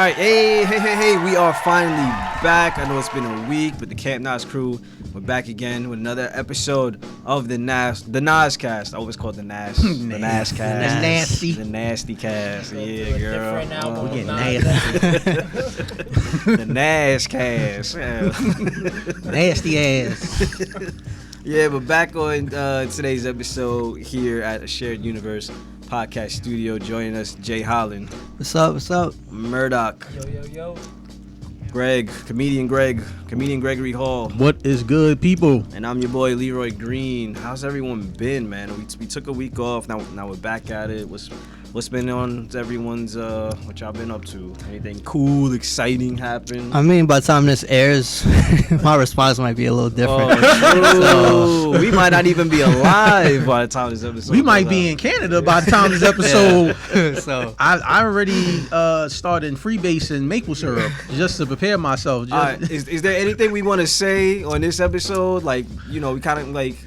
right. Hey. We are finally back. I know it's been a week, but the Camp Nas crew, we're back again with another episode of the NosCast. I always call it the Nas. The NosCast. The nasty cast. Yeah, girl. We're getting nasty. The NosCast. Nasty ass. Yeah, but back on today's episode here at A Shared Universe Podcast Studio. Joining us, Jay Holland. What's up? Murdoch. Yo. Greg, comedian Gregory Hall. What is good, people? And I'm your boy Leeroy Green. How's everyone been, man? We took a week off. Now we're back at it. What's been on everyone's what y'all been up to? Anything cool, exciting happen? I mean, by the time this airs, my response might be a little different. Oh, we might not even be alive by the time this episode. We might be in Canada by the time this episode. So I already started freebasing maple syrup just to prepare myself. All right, is there anything we want to say on this episode? Like, you know, we kind of like.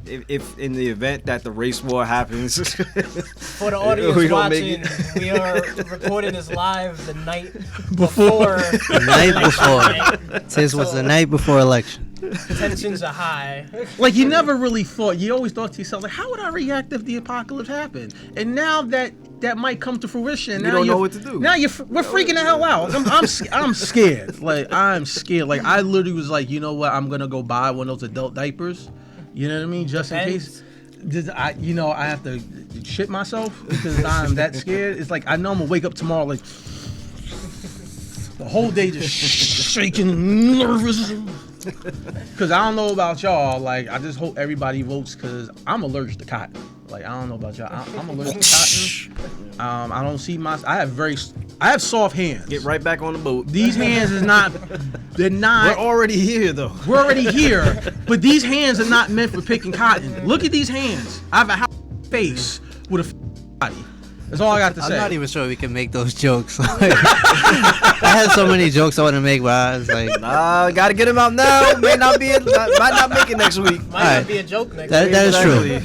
If in the event that the race war happens, for the audience watching, we are recording this live the night before. The night before. This was the night before election. Tensions are high. Like, you never really thought. You always thought to yourself, like, how would I react if the apocalypse happened? And now that might come to fruition. You don't know what to do. Now we're freaking the hell out. I'm scared. Like, I'm scared. Like, I literally was like, you know what? I'm gonna go buy one of those adult diapers. You know what I mean? Just in case. I have to shit myself because I'm that scared. It's like I know I'm gonna wake up tomorrow like the whole day just shaking, nervous. Because I don't know about y'all. Like, I just hope everybody votes because I'm allergic to cotton. Like, I don't know about y'all. I'm allergic to cotton. I don't see I have soft hands. Get right back on the boat. These hands is not. They're not. We're already here, though. We're already here, but these hands are not meant for picking cotton. Look at these hands. I have a face with a body. That's all I got to say. I'm not even sure we can make those jokes. I had so many jokes I want to make, but I was like, nah, gotta get them out now. Might not make it next week. Might not be a joke next week. That is true.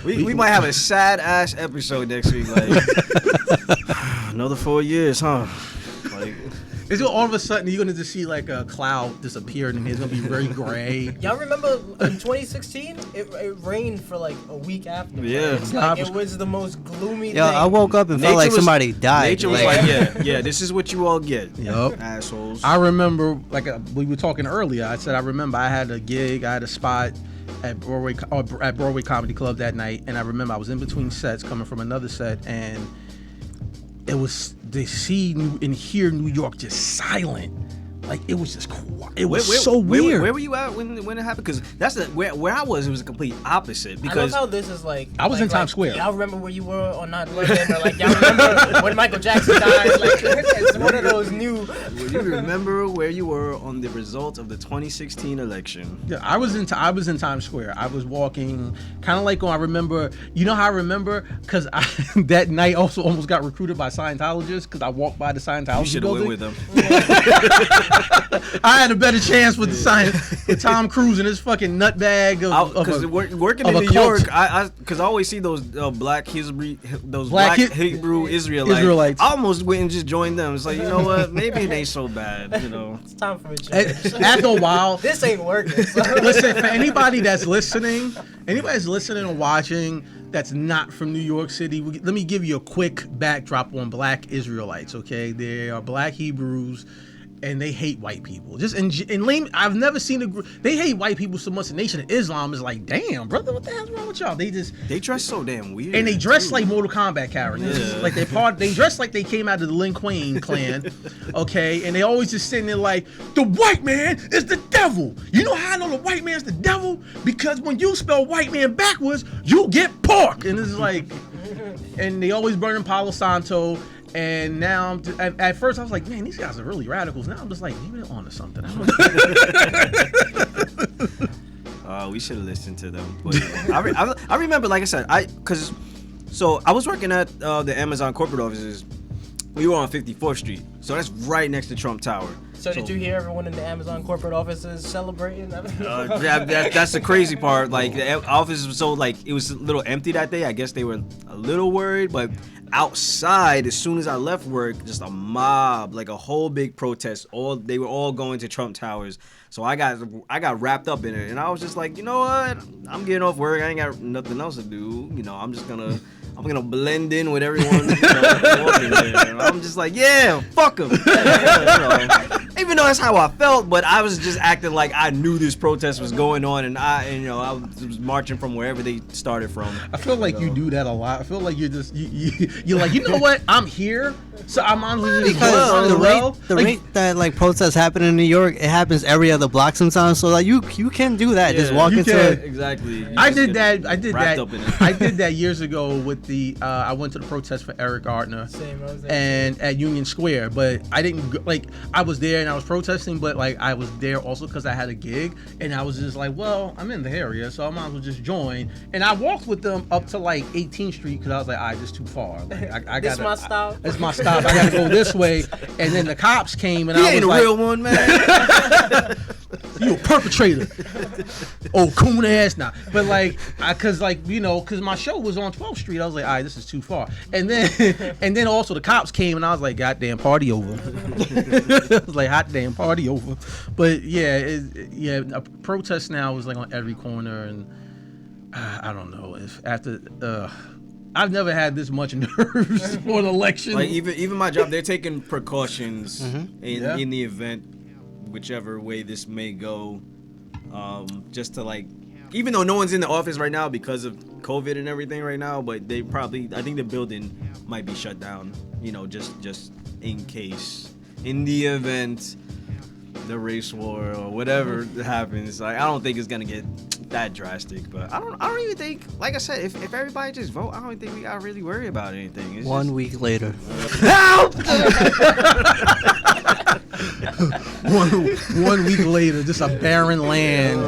We might have a sad ass episode next week. Like another 4 years, huh? Like. It's gonna, all of a sudden you're gonna just see like a cloud disappear and it's gonna be very gray. Y'all remember in 2016 it rained for like a week after. Yeah, it's like it was the most gloomy thing. I woke up and felt like somebody died. Nature was like, yeah, this is what you all get. Yup, assholes. I remember, like we were talking earlier. I said I remember I had a gig, I had a spot at Broadway Comedy Club that night, and I remember I was in between sets, coming from another set, and it was to see and hear New York just silent. Like, it was just quiet. It was so weird. Where were you at when it happened? Because that's where I was. It was a complete opposite. Because I love how this is like. I was in Times Square. Y'all remember where you were on 9/11, or like y'all remember when Michael Jackson died? Like, it's one of those new. You remember where you were on the results of the 2016 election? Yeah, I was in Times Square. I was walking, kind of like when I remember. You know how I remember? Because that night also almost got recruited by Scientologists because I walked by the Scientology building. You should have went with them. I had a better chance with with Tom Cruise and his fucking nutbag because working in New York, because I always see those black Hebrew Israelites. I almost went and just joined them. It's like, you know what? Maybe it ain't so bad. You know, it's time for a change. After a while, this ain't working. So. Listen, for anybody that's listening and watching that's not from New York City, let me give you a quick backdrop on black Israelites. Okay, they are black Hebrews. And they hate white people. Just in lame, I've never seen a group. They hate white people so much. The Nation of Islam is like, damn, brother, what the hell's wrong with y'all? They dress so damn weird. And they dress like Mortal Kombat characters. Yeah. Like they dress like they came out of the Lin Kuei clan. Okay, and they always just sitting there like, the white man is the devil. You know how I know the white man's the devil? Because when you spell white man backwards, you get pork. And it's like, and they always burning Palo Santo. And now, at first I was like, man, these guys are really radicals. Now I'm just like, maybe they're onto something. We should have listened to them. But I remember, like I said, I was working at the Amazon corporate offices. We were on 54th Street, so that's right next to Trump Tower. So did you hear everyone in the Amazon corporate offices celebrating? That's the crazy part. Like, the office was so, like, it was a little empty that day. I guess they were a little worried, but outside, as soon as I left work, just a mob, like a whole big protest. They were all going to Trump Towers. So I got wrapped up in it, and I was just like, you know what? I'm getting off work. I ain't got nothing else to do. You know, I'm gonna blend in with everyone. You know, walking there. And I'm just like, yeah, fuck them. Even though that's how I felt, but I was just acting like I knew this protest was going on, and I was marching from wherever they started from. I feel like you do that a lot. I feel like you're just you're like, you know what? I'm here, so I'm on because the rate that like protests happen in New York, it happens every other block sometimes. So like you can do that. Just walk into it. Exactly. I did that years ago with the I went to the protest for Eric Gardner and at Union Square, but I didn't like I was there and I was protesting, but like I was there also because I had a gig, and I was just like, well, I'm in the area, so I might as well just join. And I walked with them up to like 18th Street because I was like, all right, this is too far. Like, I this my stop. It's my stop. I gotta go this way. And then the cops came, and I was like, real one, man. You a perpetrator. Oh, coon ass now. But like, cause my show was on 12th Street. I was like, all right, this is too far. And then also the cops came, and I was like, goddamn, party over. I was like, hot damn, party over. But yeah, a protest now is like on every corner, and I don't know if after. I've never had this much nerves for an election. Like even my job, they're taking precautions in the event, whichever way this may go, just to like, even though no one's in the office right now because of COVID and everything right now, but I think the building might be shut down, just in case, in the event the race war or whatever happens. Like, I don't think it's gonna get that drastic, but I don't even think, like I said, if everybody just vote, I don't think we gotta really worry about anything. It's One week later. Help! one week later, just a barren land,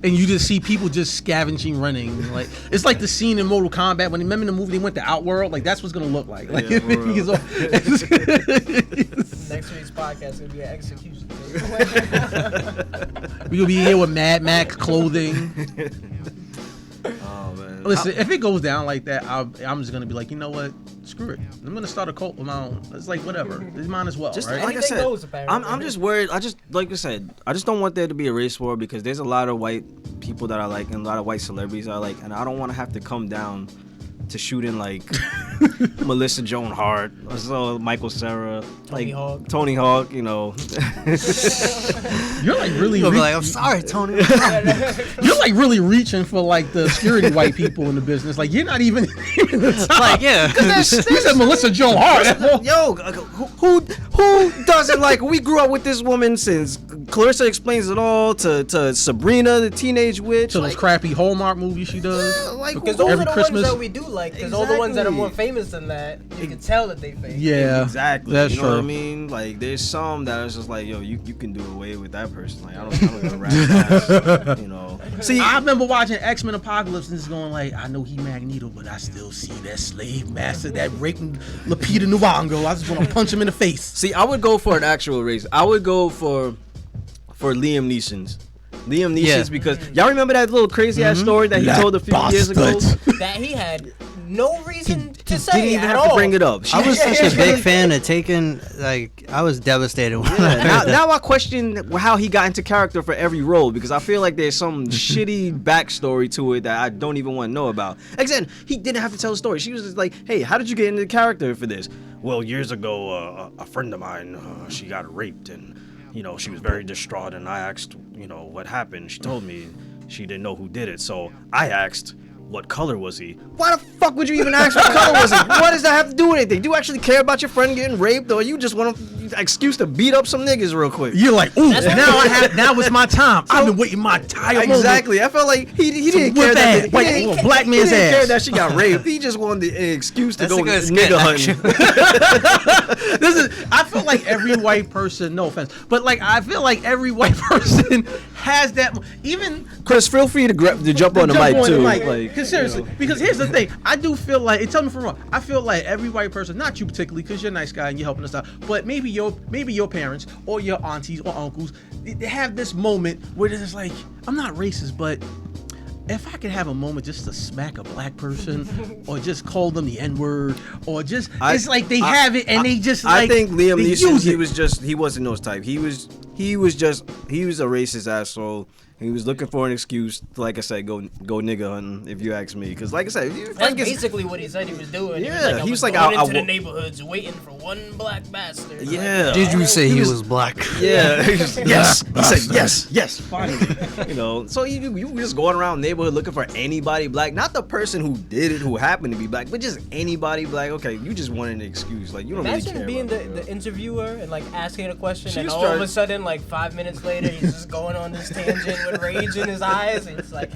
and you just see people just scavenging, running. Like, it's like the scene in Mortal Kombat when, remember the movie they went to Outworld? Like, that's what's gonna look like. Like, next week's podcast is gonna be an execution. We gonna be here with Mad Max clothing. Oh man! Listen, if it goes down like that, I'm just gonna be like, you know what? Screw it. I'm gonna start a cult of my own. It's like whatever. It's mine as well, just right? like I said, I'm just worried. I just don't want there to be a race war because there's a lot of white people that I like and a lot of white celebrities I like, and I don't want to have to come down to shooting like Melissa Joan Hart, or Michael Cera, Tony Hawk, You're like really. You'll be like, I'm sorry, Tony. You're like really reaching for like the security white people in the business. Like, you're not even the top. Like, yeah. You said Melissa Joan Hart. Yo, who doesn't like? We grew up with this woman since Clarissa Explains It All to Sabrina the Teenage Witch, to those crappy Hallmark movies she does. Because those are the ones that we do like. Because all the ones that are more famous than that, you can tell that they fake. Yeah, exactly. That's true. Know what I mean? Like, there's some that is just like, yo, you can do away with that person. Like, I don't gotta rap fast, See, I remember watching X-Men Apocalypse and just going like, I know he Magneto, but I still see that slave master, that raping Lupita Nyong'o. I just want to punch him in the face. See, I would go for an actual race. I would go for Liam Neeson's. Because y'all remember that little crazy ass story that he told a few years ago? That he had no reason to say didn't even at have to all. bring it up. I was such a big fan of Taken. Like, I was devastated. Now I question how he got into character for every role, because I feel like there's some shitty backstory to it that I don't even want to know about. Again, he didn't have to tell the story. She was just like, hey, how did you get into the character for this? Well, years ago, a friend of mine, she got raped, and she was very distraught, and I asked, what happened. She told me she didn't know who did it, so I asked, what color was he? Why the fuck would you even ask what color was he? What does that have to do with anything? Do you actually care about your friend getting raped, or you just want an excuse to beat up some niggas real quick? You're like, ooh, now it's my time. I've been waiting my entire moment. Exactly. I felt like he didn't care that black man's he didn't ass. care that she got raped. He just wanted an excuse to go nigga hunting. I feel like every white person, no offense, but like I feel like every white person has that. Even Chris, feel free to jump on the mic too. Because seriously, because here's the thing, I do feel like, tell me if I'm wrong, I feel like every white person, not you particularly, because you're a nice guy and you're helping us out, but maybe your parents or your aunties or uncles, they have this moment where they're just like, I'm not racist, but if I could have a moment just to smack a black person, or just call them the N-word, or just it's like they have it and they just like. I think Liam Neeson, he wasn't those type. He was a racist asshole. He was looking for an excuse, like I said, go nigga hunting, if you ask me. Because, like I said, that's basically what he said he was doing. Yeah, he was like, going into the neighborhoods waiting for one black bastard. Yeah. Did you say he was black? Yeah. Yes. He said yes. Finally. So you just going around the neighborhood looking for anybody black, not the person who did it, who happened to be black, but just anybody black. Okay, you just wanted an excuse. Like, you don't really care. Imagine being the interviewer and like asking a question, and all of a sudden, like 5 minutes later, he's just going on this tangent with rage in his eyes, and it's like,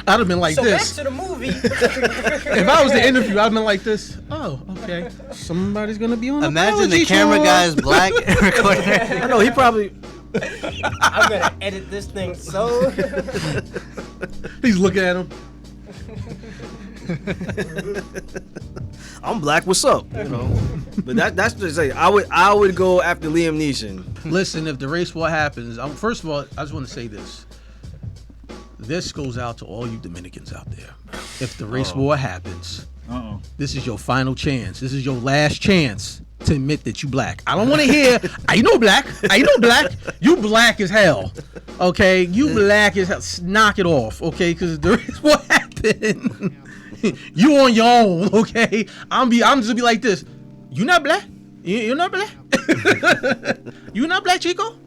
I'd have been like this. So back to the movie. If I was the interview, I'd have been like this. Oh, okay. Somebody's gonna be on. Imagine the camera guy's black recording. I know he probably. I'm gonna edit this thing so. He's looking at him. I'm black. What's up? But that's just like I would go after Liam Neeson. Listen, if the race war happens, first of all, I just want to say this. This goes out to all you Dominicans out there. If the race war happens, this is your final chance. This is your last chance to admit that you black. I don't want to hear, I know black. You black as hell. Okay? You black as hell. Knock it off. Okay? Because the race war happen. You on your own. Okay? I'm just gonna be like this. You not black? You're not black? You not black, Chico?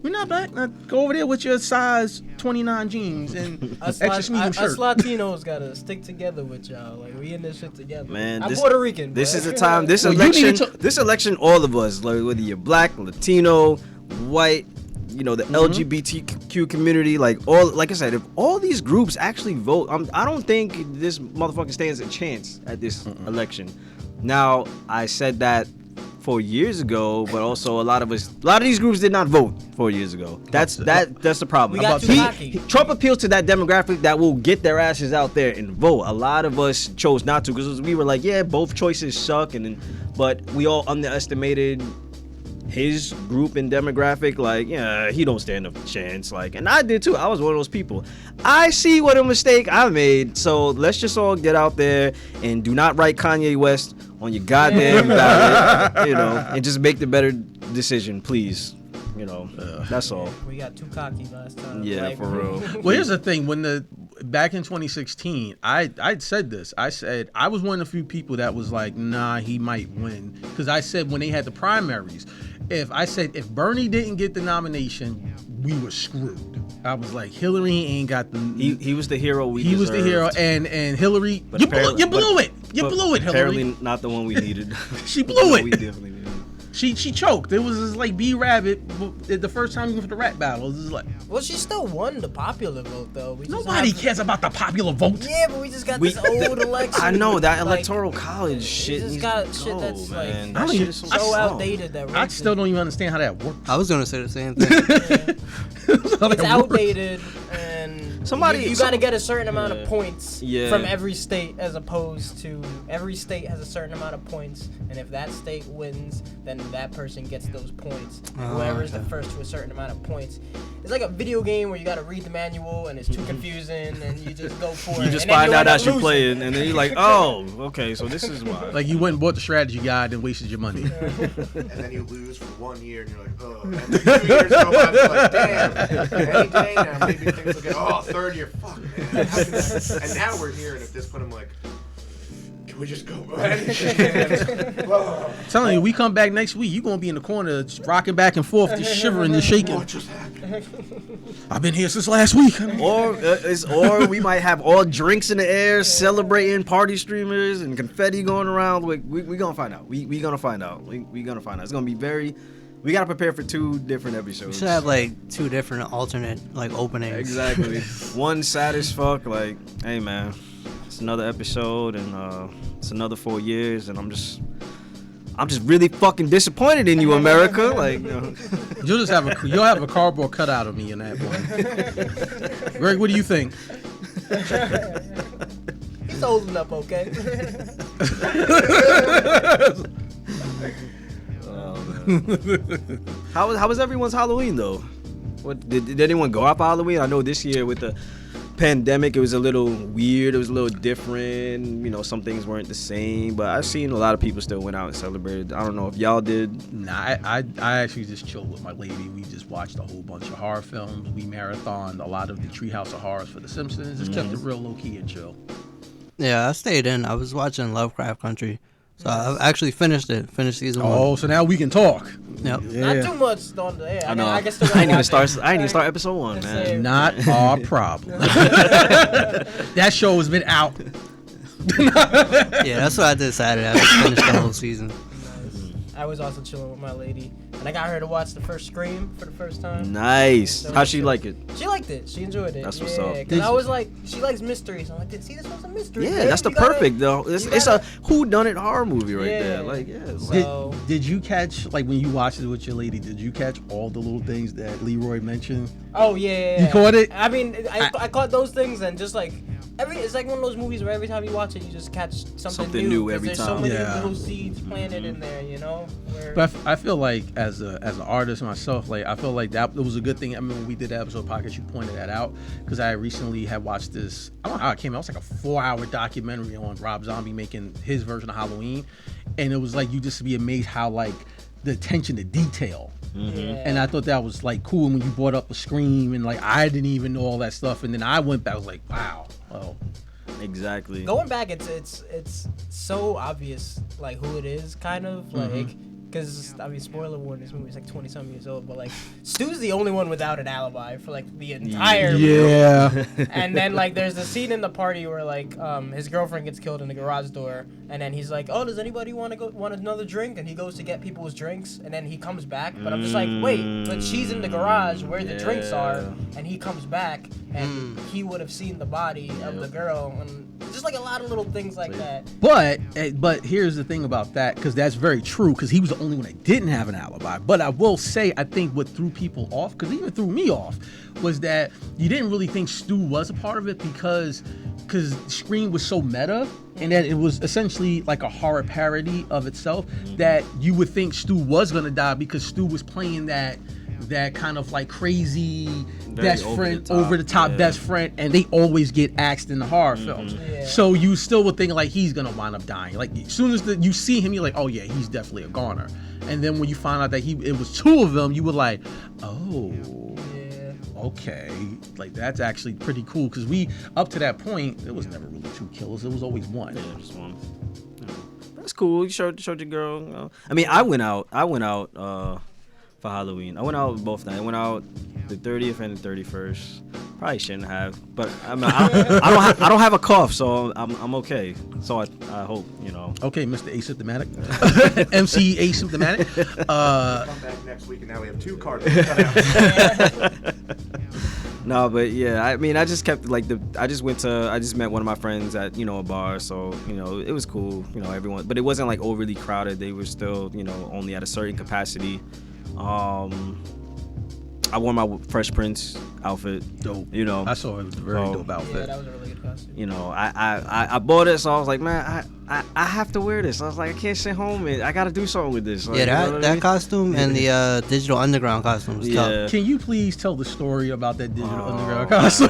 You're not black? Now go over there with your size 29 jeans and extra medium shirt. Us Latinos gotta stick together with y'all. Like, we in this shit together. Man, I'm Puerto Rican. This is the time. This election, all of us, like whether you're black, Latino, white, the LGBTQ community, like I said, if all these groups actually vote, I don't think this motherfucker stands a chance at this election. Now, I said that 4 years ago, but also a lot of these groups did not vote 4 years ago. That's the problem. Trump appeals to that demographic that will get their asses out there and vote. A lot of us chose not to because we were like, yeah, both choices suck, but we all underestimated his group and demographic. Like, yeah, he don't stand a chance. Like, and I did too. I was one of those people. I see what a mistake I made. So let's just all get out there and do not write Kanye West on your goddamn ballot, and just make the better decision, please. That's all. We got too cocky last time. Yeah, for real. Well, here's the thing. Back in 2016, I said this. I said I was one of the few people that was like, nah, he might win. Because I said when they had the primaries, if Bernie didn't get the nomination, we were screwed. I was like, Hillary ain't got the. He was the hero He was the hero, and Hillary, you blew it. You blew it, Hillary. Apparently not the one we needed. She blew it. We definitely needed. She choked. It was just like B Rabbit the first time we went for the rap battle. It was like, well, she still won the popular vote though. Nobody cares about the popular vote. Yeah, but we just got this old election. I know that electoral college shit. We just got shit that's man. That shit is so outdated that I still don't even understand how that works. I was gonna say the same thing. It's outdated, and you got to get a certain amount of points from every state, as opposed to every state has a certain amount of points, and if that state wins, then that person gets those points. Whoever is the first to a certain amount of points. It's like a video game where you got to read the manual and it's too confusing, and you just go for it. You just find out as you're playing, and then you're like, oh, okay, so this is why. Like, you went and bought the strategy guide and wasted your money. And then you lose for 1 year, and you're like, oh. And then 2 years go by, and you're like, damn. Any day now, maybe things will get, third year, fuck, man. And now we're here, and at this point, I'm like, can we just go? I'm telling you, we come back next week, you're going to be in the corner rocking back and forth, just shivering and shaking. What just happened? I've been here since last week. Or we might have all drinks in the air, celebrating, party streamers, and confetti going around. We going to find out. We going to find out. We going to find out. It's going to be very... We got to prepare for 2 different episodes. We should have, 2 different alternate, openings. Exactly. One sad as fuck, hey, man, it's another episode, and it's another 4 years, and I'm just really fucking disappointed in you, America. You'll have a cardboard cutout of me in that one. Greg, what do you think? He's holding up okay. How was everyone's Halloween though? What did anyone go out for Halloween? I know this year with the pandemic, it was a little weird. It was a little different. You know, some things weren't the same. But I've seen a lot of people still went out and celebrated. I don't know if y'all did. Nah, I actually just chilled with my lady. We just watched a whole bunch of horror films. We marathoned a lot of the Treehouse of Horrors for The Simpsons. Just kept it real low key and chill. Yeah, I stayed in. I was watching Lovecraft Country. So I actually finished season 1. Oh, so now we can talk. Yep. Yeah. Not too much on the air. I know. I ain't even start episode 1, man. Not our problem. That show has been out. Yeah, that's what I decided. I just finished the whole season. I was also chilling with my lady, and I got her to watch the first Scream for the first time. Nice. So How'd she like it? She liked it. She enjoyed it. That's what's up. Because I was like, she likes mysteries. I'm like, see, this one's a mystery. Yeah, babe. that's the perfect though. It's a whodunit horror movie right there. Like, yeah. So, did you catch, like, when you watched it with your lady? Did you catch all the little things that Leeroy mentioned? oh yeah. You caught it? I mean, I caught those things, and just like it's like one of those movies where every time you watch it, you just catch something new every there's time. so many Yeah. little seeds planted in there, you know. But I feel like as an artist myself, like I feel like that was a good thing. I mean, when we did the episode podcast, you pointed that out because I recently had watched this. I don't know how it came out. It was like a 4-hour documentary on Rob Zombie making his version of Halloween, and it was like you just be amazed how like the attention to detail. And I thought that was like cool when you brought up a Scream and like I didn't even know all that stuff, and then I went back. I was like, wow. Oh. Exactly. Going back, it's so obvious like who it is, kind of like. Because, I mean, spoiler warning, this movie is like 20-something years old, but, like, Stu's the only one without an alibi for, like, the entire movie. And then, like, there's a scene in the party where, like, his girlfriend gets killed in the garage door, and then he's like, oh, does anybody want another drink? And he goes to get people's drinks, and then he comes back. But I'm just like, wait, but she's in the garage where the drinks are, and he comes back, and he would have seen the body of the girl, and just, like, a lot of little things like that. But here's the thing about that, because that's very true, because he was the only one that didn't have an alibi. But I will say, I think what threw people off, because even threw me off, was that you didn't really think Stu was a part of it because Scream was so meta and that it was essentially like a horror parody of itself that you would think Stu was gonna die because Stu was playing that kind of like crazy best friend, over the top best friend, and they always get axed in the horror films. So you still would think like he's gonna wind up dying. Like as soon as you see him, you're like, oh yeah, he's definitely a goner. And then when you find out that it was 2 of them, you were like, oh, okay, like that's actually pretty cool. Because up to that point, it was never really 2 killers. It was always 1. Yeah, just 1. That's cool. You showed your girl. You know. I mean, I went out for Halloween. I went out both nights. I went out the 30th and the 31st. Probably shouldn't have, but I mean, I don't have a cough, so I'm okay. So I hope, you know. Okay, Mr. Asymptomatic, MC Asymptomatic. Come back next week, and now we have 2 cards. No, but yeah, I mean, I just kept I just met one of my friends at, you know, a bar, so, you know, it was cool, you know, everyone, but it wasn't like overly crowded. They were still, you know, only at a certain capacity. I wore my Fresh Prince outfit. Dope. You know, I saw it was a very dope outfit. Yeah, that was a really good costume. You know, I bought it, so I was like, man, I have to wear this. I was like, I can't sit home and I got to do something with this. Like, Yeah, you know that I mean? Costume and the Digital Underground costume was tough. Can you please tell the story about that Digital Underground costume?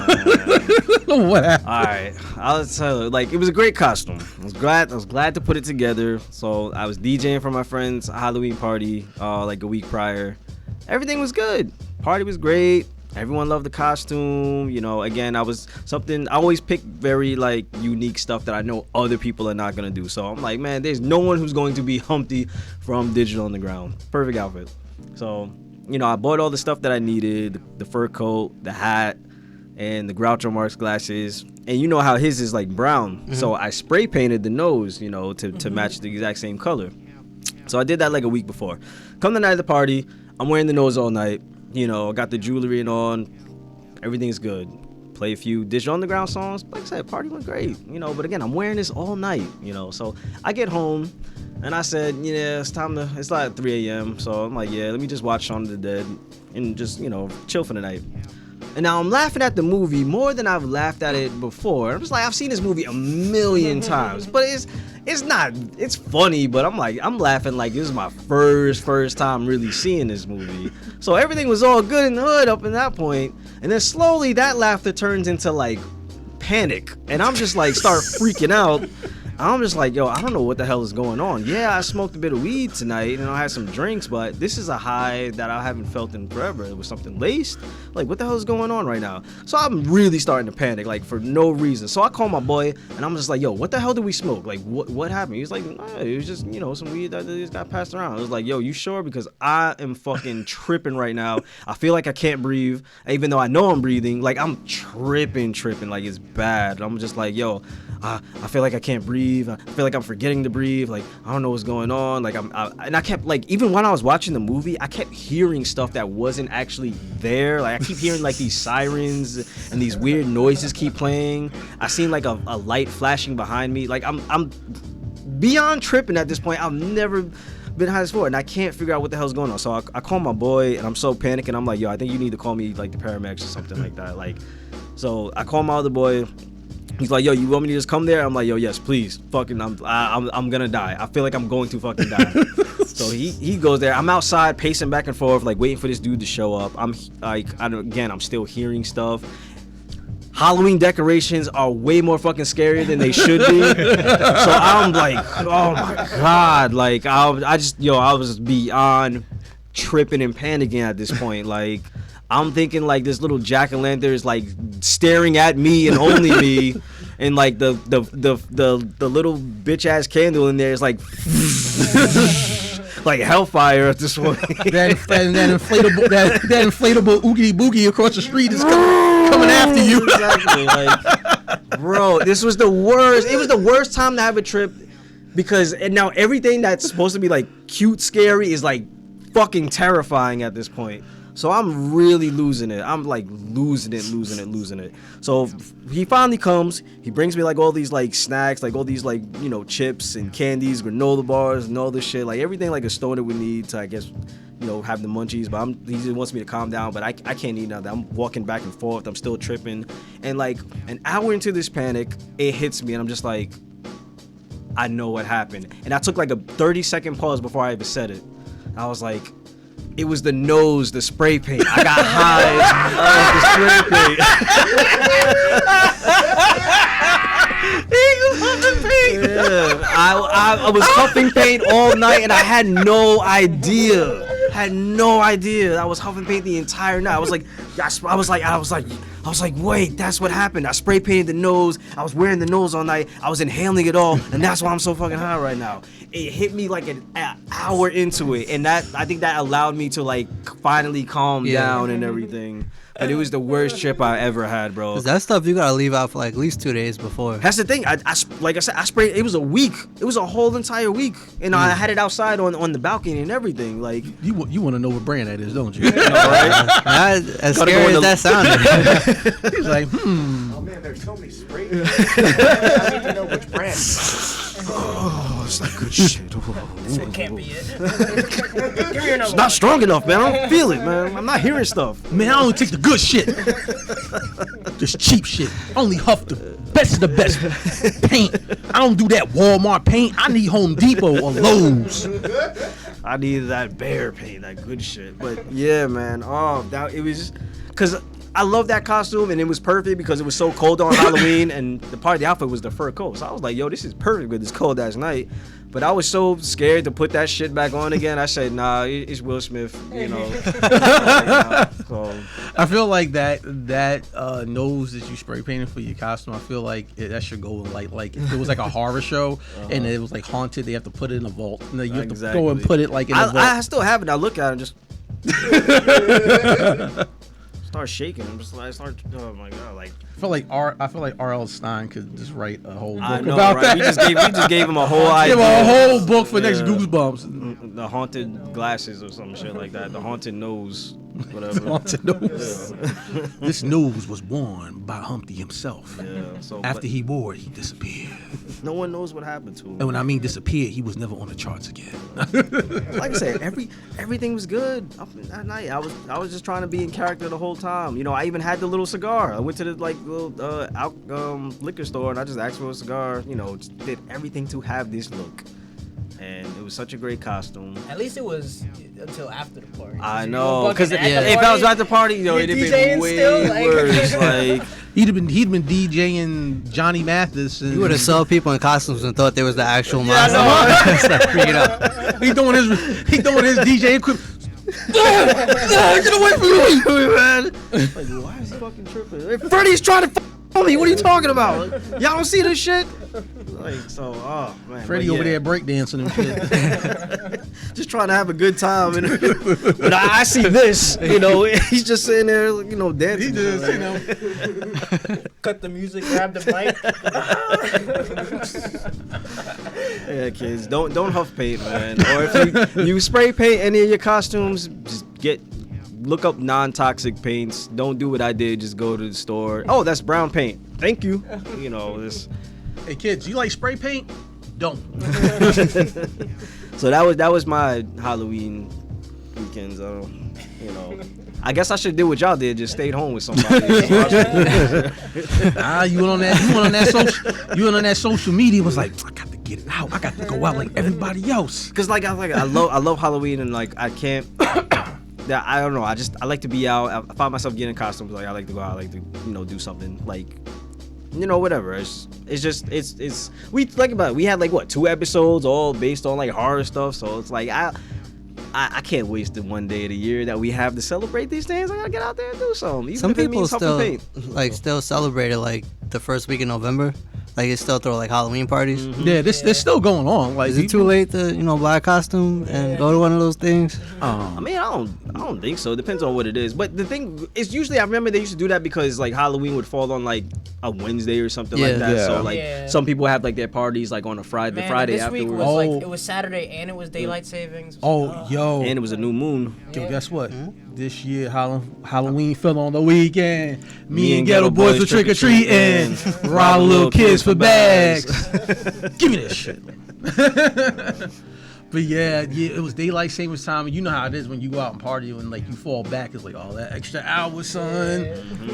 What happened? All right, I'll tell you. Like, it was a great costume. I was glad to put it together. So I was DJing for my friend's Halloween party, like a week prior. Everything was good. Party was great. Everyone loved the costume. You know, again, I always pick very like unique stuff that I know other people are not gonna do. So I'm like, man, there's no one who's going to be Humpty from Digital Underground. Perfect outfit. So, you know, I bought all the stuff that I needed: the fur coat, the hat, and the Groucho Marx glasses. And you know how his is like brown. Mm-hmm. So I spray painted the nose, you know, to match the exact same color. So I did that like a week before. Come the night of the party, I'm wearing the nose all night. You know, got the jewelry and on. Everything's good. Play a few Digital Underground songs. Like I said, party went great. You know, but again, I'm wearing this all night. You know, so I get home and I said, yeah, it's like 3 a.m. So I'm like, yeah, let me just watch Shaun of the Dead and just, you know, chill for the night. And now I'm laughing at the movie more than I've laughed at it before. I'm just like, I've seen this movie a million times, but it's funny, but I'm laughing like this is my first time really seeing this movie. So everything was all good in the hood up in that point, and then slowly that laughter turns into like panic, and I'm just like start freaking out. I'm just like, yo, I don't know what the hell is going on. Yeah, I smoked a bit of weed tonight and I had some drinks, but this is a high that I haven't felt in forever. It was something laced. Like, what the hell is going on right now? So I'm really starting to panic, like, for no reason. So I call my boy and I'm just like, yo, what the hell did we smoke? Like, what happened? He's like, nah, it was just, some weed that just got passed around. I was like, yo, you sure? Because I am fucking tripping right now. I feel like I can't breathe, even though I know I'm breathing. Like, I'm tripping. Like, it's bad. I'm just like, yo, I feel like I can't breathe. I feel like I'm forgetting to breathe. Like, I don't know what's going on. Like, and I kept, like, even when I was watching the movie, I kept hearing stuff that wasn't actually there. Like, I keep hearing, like, these sirens and these weird noises keep playing. I seen, like, a light flashing behind me. Like, I'm beyond tripping at this point. I've never been high as before, and I can't figure out what the hell's going on. So I call my boy, and I'm so panicking. I'm like, yo, I think you need to call me, like, the paramedics or something like that. Like, so I call my other boy. He's like, yo, you want me to just come there? I'm like, yo, yes, please. Fucking, I'm gonna die. I feel like I'm going to fucking die. So he goes there. I'm outside pacing back and forth, like waiting for this dude to show up. I'm like, I'm still hearing stuff. Halloween decorations are way more fucking scarier than they should be. So I'm like, oh my God. Like, I was beyond tripping and panicking at this point. Like, I'm thinking like this little jack-o'-lantern is like staring at me and only me, and like the little bitch ass candle in there is like like hellfire at this point. that inflatable oogie boogie across the street is coming after you. Exactly. Like, bro, this was the worst. It was the worst time to have a trip because now everything that's supposed to be like cute, scary is like fucking terrifying at this point. So I'm really losing it. I'm like losing it. So he finally comes. He brings me like all these like snacks, like all these like, chips and candies, granola bars and all this shit. Like everything like a stoner would need to, I guess, have the munchies. But he just wants me to calm down. But I can't eat nothing. I'm walking back and forth. I'm still tripping. And like an hour into this panic, it hits me. And I'm just like, I know what happened. And I took like a 30-second pause before I even said it. I was like, it was the nose, the spray paint. I got high of the spray paint. Yeah, I was huffing paint all night, and I had no idea. I was huffing paint the entire night. I was like, wait, that's what happened. I spray painted the nose. I was wearing the nose all night. I was inhaling it all, and that's why I'm so fucking high right now. It hit me like an hour into it, and I think that allowed me to like finally calm down and everything. But it was the worst trip I ever had, bro. That stuff you gotta leave out for like at least 2 days before. That's the thing. Like I said, I sprayed. It was a week. It was a whole entire week, and I had it outside on the balcony and everything. Like you want to know what brand that is, don't you? Right? As scary as that sounded. He's like, Oh man, there's so many sprays. I don't even know which brand. Oh, it's not good shit. This can't be it. Give me another It's not strong enough, man. I don't feel it, man. I'm not hearing stuff. man, I only take the good shit. Just cheap shit. Only huff the best of the best paint. I don't do that Walmart paint. I need Home Depot or Lowe's. I needed that bear paint, that good shit. But yeah, man. It was because I love that costume, and it was perfect because it was so cold on Halloween, and the part of the outfit was the fur coat. So I was like, yo, this is perfect with this cold ass night. But I was so scared to put that shit back on again. I said, nah, it's Will Smith, So I feel like that nose that you spray painted for your costume, I feel like that should go in like if it was like a horror show and it was like haunted, they have to put it in a vault. And then you have to go and put it like in a vault. I still have it. I look at it and just start shaking. I'm just like, oh my God, like. I feel like R.L. Stein could just write a whole book about that. We just gave him a whole idea. Give him a whole book for next Goosebumps. The haunted glasses or some shit like that. The haunted nose, whatever. The haunted nose. Yeah. This nose was worn by Humpty himself. Yeah. So after he wore it, he disappeared. No one knows what happened to him. And when I mean disappeared, he was never on the charts again. Like I said, everything was good up that night. I was just trying to be in character the whole time. I even had the little cigar. I went to the little liquor store and I just asked for a cigar. Just did everything to have this look. and it was such a great costume. At least it was until after the party. I know, because if I was at the party, it'd have been way worse. Like he'd been DJing Johnny Mathis. And you would have saw people in costumes and thought they was the actual monster. Start freaking out. He throwing his DJ equipment. Get away from me, man! Like, why is he fucking tripping? Hey, Freddy's trying to f me. What are you talking about? Y'all don't see this shit? Like, so, oh man. Freddy over there breakdancing and shit. Just trying to have a good time. And, but I see this, he's just sitting there, dancing. He just, cut the music, grab the mic. Yeah, kids, don't huff paint, man. Or if you spray paint any of your costumes, just look up non-toxic paints. Don't do what I did. Just go to the store. Oh, that's brown paint. Thank you. This. Hey kids, you like spray paint? Don't. So that was my Halloween weekends. I guess I should do what y'all did. Just stayed home with somebody. You went on that social media. Was like, I got to get it out. I got to go out like everybody else. Cause I love Halloween, and like I can't. I don't know. I like to be out. I find myself getting costumes. Like I like to go out. I like to do something like. Whatever. It's we think about it. We had 2 episodes all based on horror stuff. So it's like I can't waste the one day of the year that we have to celebrate these things. I gotta get out there and do something. Even some people still still celebrate it the first week in November. They still throw Halloween parties. Mm-hmm. Yeah, this still going on. Is it too late to buy a costume and go to one of those things? I mean, I don't think so. It depends on what it is. But the thing is, usually I remember they used to do that because Halloween would fall on a Wednesday or something like that. Yeah. So some people have their parties on a Friday. The Friday this afterwards. Week was it was Saturday and it was daylight savings. Yo, and it was a new moon. Yo, guess what? This year Halloween fell on the weekend. Me and Ghetto Boys were trick or treating, robbing little kids for bags. Give me this shit. But yeah, it was daylight savings time, and you know how it is when you go out and party and you fall back. It's all that extra hour, son.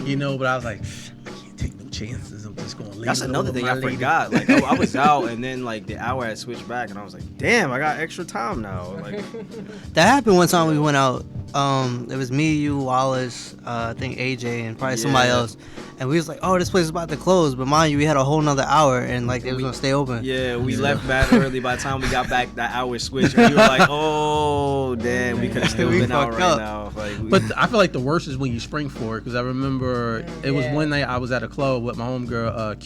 But I was like, I can't take no chances. I'm just gonna. That's another thing I forgot. I was out, and then the hour had switched back, and I was like, damn, I got extra time now. That happened one time we went out. It was me, you, Wallace, I think AJ, and probably somebody else. And we was like, oh, this place is about to close. But mind you, we had a whole nother hour, and they was gonna stay open. Yeah, we left bad early. By the time we got back, that hour switched. And we were like, oh, damn, we could have still been out right now. But I feel like the worst is when you spring for it, because I remember it was one night I was at a club with my homegirl,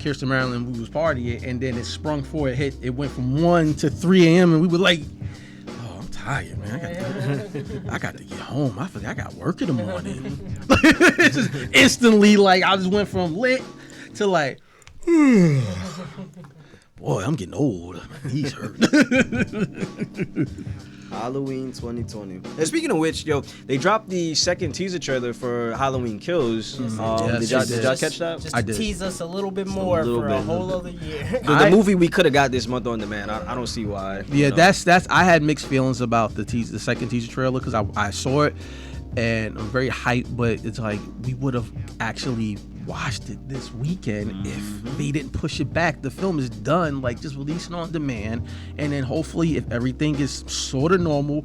Kirsten Maryland. We was partying, and then it sprung for it. It went from 1 to 3 a.m. and we were like, tired, man. I got to get home. I forgot I got work in the morning. It's just instantly I just went from lit to boy, I'm getting old. He's hurt. Halloween 2020. And speaking of which, they dropped the second teaser trailer for Halloween Kills. Did y'all catch that? Just to tease us a little bit more for a whole other year. The movie we could have got this month on demand. I don't see why. Yeah, that's. I had mixed feelings about the second teaser trailer because I saw it and I'm very hyped, but it's we would have actually watched it this weekend if they didn't push it back. The film is done, just releasing on demand, and then hopefully if everything is sort of normal,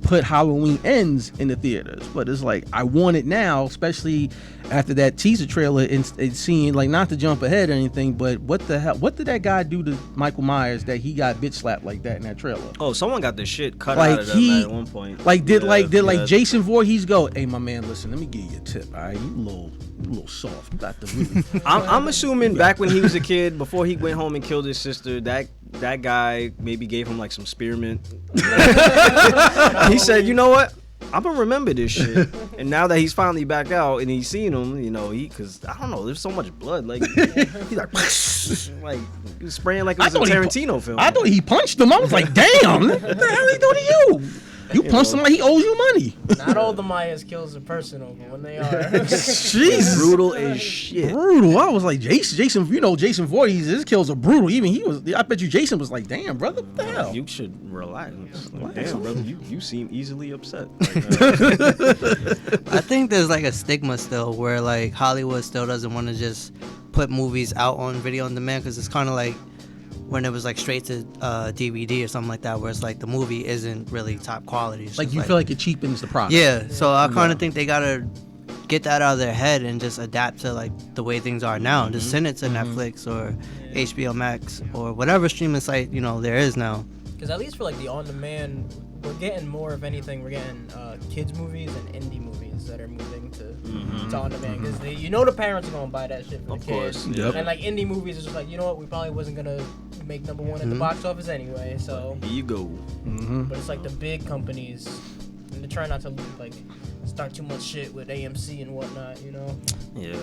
put Halloween Ends in the theaters. But it's I want it now, especially after that teaser trailer and seeing not to jump ahead or anything, but what the hell, what did that guy do to Michael Myers that he got bitch slapped like that in that trailer? Oh, someone got the shit cut out of them at one point. Did Jason Voorhees go, hey my man, listen, let me give you a tip, all right? You a little soft. You got the really I'm assuming back when he was a kid, before he went home and killed his sister, that guy maybe gave him some spearmint. He said, you know what? I'm gonna remember this shit. And now that he's finally back out and he's seen him, because I don't know, there's so much blood. He's he was spraying like it was a Tarantino film. I thought he punched him. I was like, damn, what the hell he do to you? You punched him like he owes you money. Not all the Myers kills are personal, but when they are, Jesus, brutal as shit. Brutal. I was like, Jason. Jason Voorhees, his kills are brutal. Even he was. I bet you Jason was like, damn, brother, what the hell? You should relax. Damn, brother, you seem easily upset. I think there's a stigma still where Hollywood still doesn't want to just put movies out on video on demand because it's kind of when it was like straight to DVD or something like that, where it's like the movie isn't really top quality. It's Like just you feel like it cheapens the product. Yeah, so I kind of think they gotta get that out of their head and just adapt to like the way things are now. Just send it to Netflix or HBO Max or whatever streaming site there is now. Because at least for like the on-demand, we're getting more of anything. We're getting kids movies and indie movies that are moving to on-demand. Because the parents are gonna buy that shit for the kids. Yep. And like indie movies is just like, you know what, we probably wasn't gonna make number one at the box office anyway. So here you go. But it's like the big companies, and they try not to like start too much shit with AMC and whatnot, Yeah,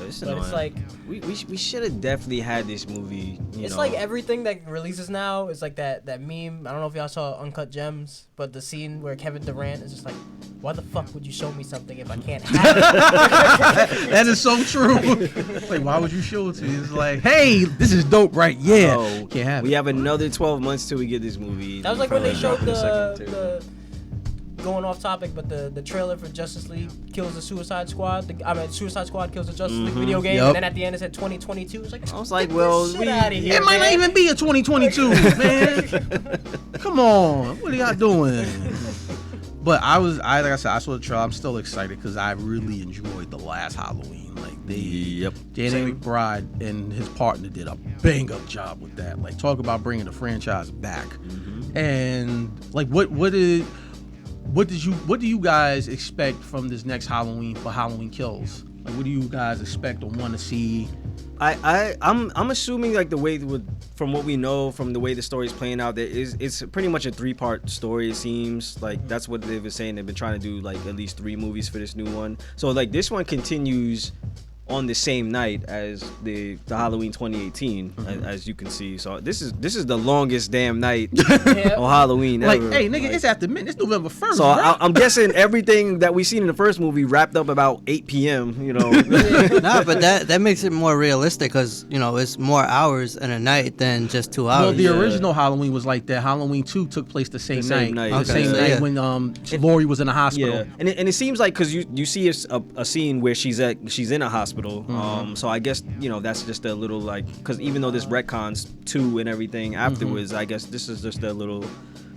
it's But annoying. it's like we should have definitely had this movie. It's like everything that releases now is like that meme. I don't know if y'all saw Uncut Gems, but the scene where Kevin Durant is just like, why the fuck would you show me something if I can't have it? That is so true. Like, why would you show it to me? It's like, hey, this is dope, right? Yeah. Oh, Can't have we it. have another 12 months till we get this movie. That was like when they showed Probably drop in a second, the going off topic, but the trailer for Justice League kills the Suicide Squad. Suicide Squad kills the Justice League video game, Yep. and then at the end it said 2022. It's like, I was like, get well, this shit outta here, It might not man. even be a 2022, man. Come on, what are y'all doing? But like I said, I saw the trailer. I'm still excited because I really enjoyed the last Halloween. Like Danny McBride and his partner did a bang up job with that. Like, talk about bringing the franchise back. And like, what do you guys expect from this next Halloween for Halloween Kills? Like, what do you guys expect or want to see? I'm assuming like the way from what we know from the way the story's playing out, it's pretty much a 3-part story. It seems like that's what they've been saying. They've been trying to do like at least 3 movies for this new one. So like this one continues on the same night as the Halloween 2018, as you can see. So this is the longest damn night on Halloween Like, ever. hey, nigga, it's after midnight. It's November 1st. So I'm guessing everything that we seen in the first movie wrapped up about 8 p.m. Nah, but that makes it more realistic because it's more hours in a night than just 2 hours. Well, the original Halloween was like that. Halloween 2 took place the same night. Okay. The same So, night yeah. when Lori was in the hospital. Yeah, and it seems like because you see a scene where she's in a hospital. So I guess that's just a little like because even though this retcons 2 and everything afterwards, I guess this is just a little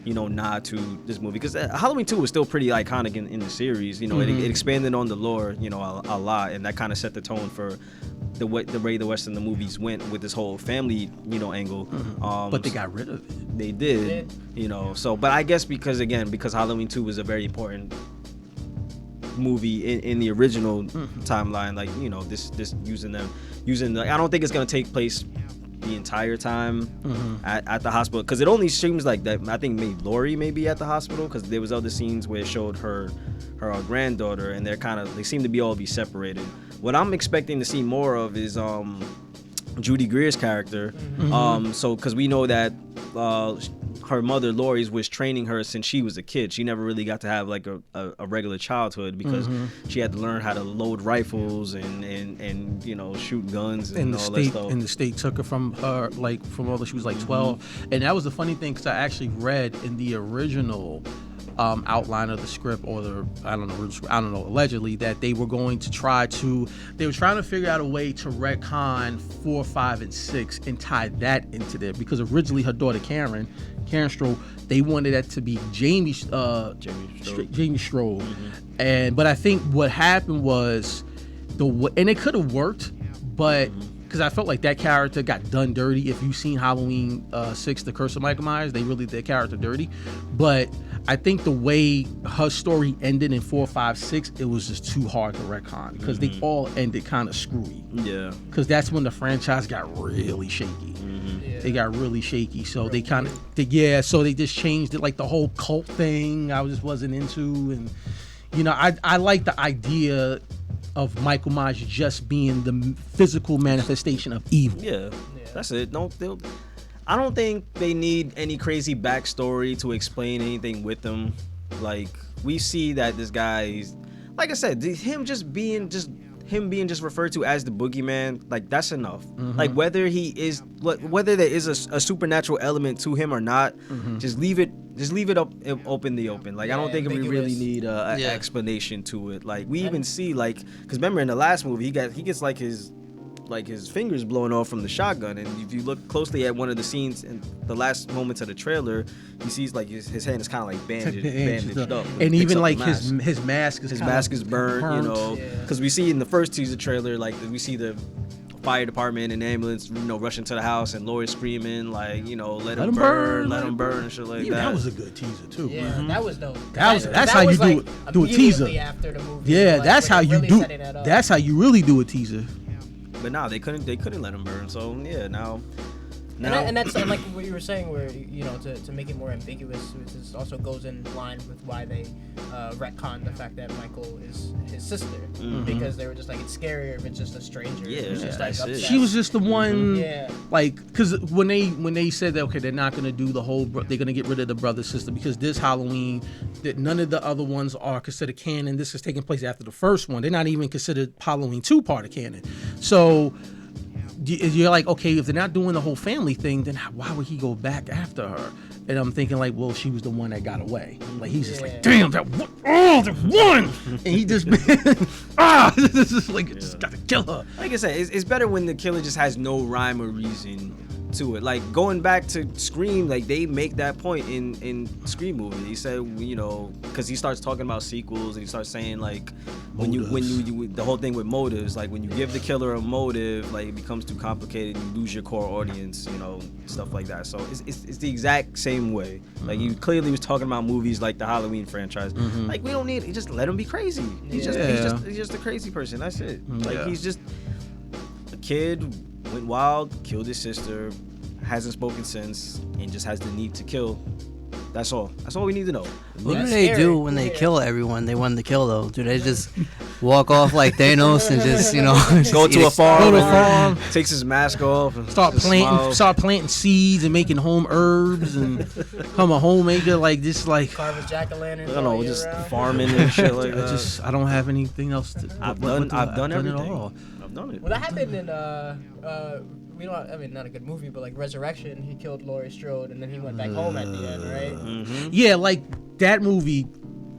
nod to this movie because Halloween 2 was still pretty iconic in the series. It expanded on the lore a lot, and that kind of set the tone for the way the rest of the movies went with this whole family angle. But they got rid of it. They did. So but I guess because Halloween 2 was a very important movie in the original timeline, like this using I don't think it's gonna take place the entire time at the hospital because it only seems like that I think maybe Lori may be at the hospital because there was other scenes where it showed her granddaughter and they seem to be separated. What I'm expecting to see more of is Judy Greer's character. So because we know that her mother Lori's was training her since she was a kid. She never really got to have like a regular childhood because she had to learn how to load rifles and shoot guns and all that stuff. And the state took her from her from all she was like 12. And that was the funny thing because I actually read in the original outline of the script or I don't know, allegedly that they were trying to figure out a way to retcon 4, 5, and 6 and tie that into there because originally her daughter Karen Stroh, they wanted that to be Jamie Stroh. But I think what happened was and it could have worked, but because I felt like that character got done dirty. If you've seen Halloween 6, The Curse of Michael Myers, they really did that character dirty. But I think the way her story ended in 4, 5, 6, it was just too hard to retcon because they all ended kind of screwy. Yeah. Because that's when the franchise got really shaky. They got really shaky, so they kind of so they just changed it, like the whole cult thing I just wasn't into. And I like the idea of Michael Myers just being the physical manifestation of evil. Yeah. That's it. I don't think they need any crazy backstory to explain anything with them. Like we see that this guy, like I said, him being referred to as the boogeyman, like that's enough. Like whether there is a supernatural element to him or not, just leave it up open the open. Like I don't think we really need an explanation to it. Like we even see because remember in the last movie he gets like his like his fingers blown off from the shotgun. And if you look closely at one of the scenes in the last moments of the trailer, you see like his hand is kind of like bandaged up. And even like his mask is burnt. You know, because we see in the first teaser trailer, like we see the fire department and ambulance, rushing to the house, and Lori screaming like, let him burn and shit like that. That was a good teaser too. Yeah, that was dope. That's how you do a teaser. After the movie, yeah, that's how you do. That's how you really do a teaser. But now they couldn't let him burn. So yeah, now. And that's like what you were saying, where to make it more ambiguous, which also goes in line with why they retconned the fact that Michael is his sister, because they were just like, it's scarier if it's just a stranger. Yeah, just like she was just the one, like, because when they said that, okay, they're not gonna do the whole, they're gonna get rid of the brother sister because this Halloween, that none of the other ones are considered canon. This is taking place after the first one. They're not even considered Halloween 2 part of canon. So you're like, okay, if they're not doing the whole family thing, then why would he go back after her? And I'm thinking like, well, she was the one that got away. Like he's just like, damn, that one, and he just this is like, just gotta kill her. Like I said, it's better when the killer just has no rhyme or reason to it. Like going back to Scream, like they make that point in Scream movie. He said, because he starts talking about sequels and he starts saying like when you the whole thing with motives, like when you give the killer a motive, like it becomes too complicated, you lose your core audience, stuff like that. So it's the exact same way. Like you clearly was talking about movies like the Halloween franchise. Like we don't need, just let him be crazy. He's just a crazy person. That's it. Like he's just a kid. Went wild, killed his sister, hasn't spoken since, and just has the need to kill. That's all. That's all we need to know. What do they do when they kill everyone they wanted to kill, though? Do they just walk off like Thanos and just, go to a farm, takes his mask off, and start planting seeds and making home herbs and become a homemaker, like just like carve a jack-o'-lantern. I don't know, just farming and shit like that. I don't have anything else to. I've done everything. It all. I've done it. Well, that happened in not a good movie, but like Resurrection. He killed Laurie Strode, and then he went back home at the end, right? Yeah, like that movie.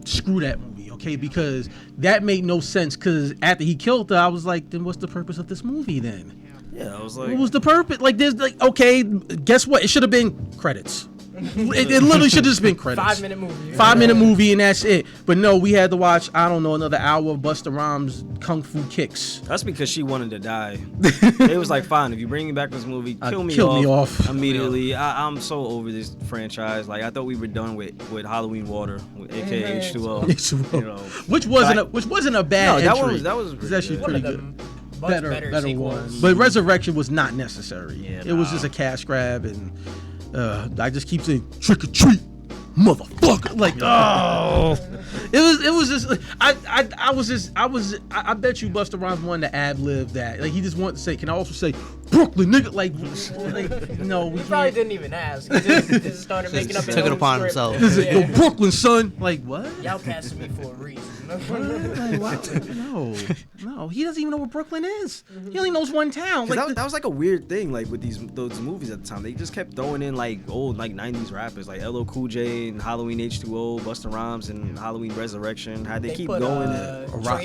Screw that movie, okay? Because that made no sense. Because after he killed her, I was like, then what's the purpose of this movie then? Yeah, I was like, what was the purpose? Like, there's like, okay, guess what? It should have been credits. It literally should have just been credits. 5-minute movie. 5-minute movie and that's it. But no, we had to watch, I don't know, another hour of Busta Rhymes kung fu kicks. That's because she wanted to die. It was like, fine, if you bring me back this movie, kill me off immediately. I'm so over this franchise. Like I thought we were done with Halloween Water, aka H2O. Which wasn't a bad entry. That was actually pretty good. Better one. But Resurrection was not necessary. Yeah, it was just a cash grab, and I just keep saying trick or treat, motherfucker. Like, oh, it was just I bet you Busta Rhymes wanted to ad-lib that. Like he just wanted to say, can I also say Brooklyn nigga? Like no, we probably didn't even ask. He just started making up. Took it upon himself. Yo, Brooklyn son. Like what? Y'all casted me for a reason. No, he doesn't even know what Brooklyn is. He only knows one town. Like that was like a weird thing. Like with those movies at the time, they just kept throwing in like old like '90s rappers like LL Cool J and Halloween H2O, Busta Rhymes and Halloween Resurrection. How'd they keep put, going?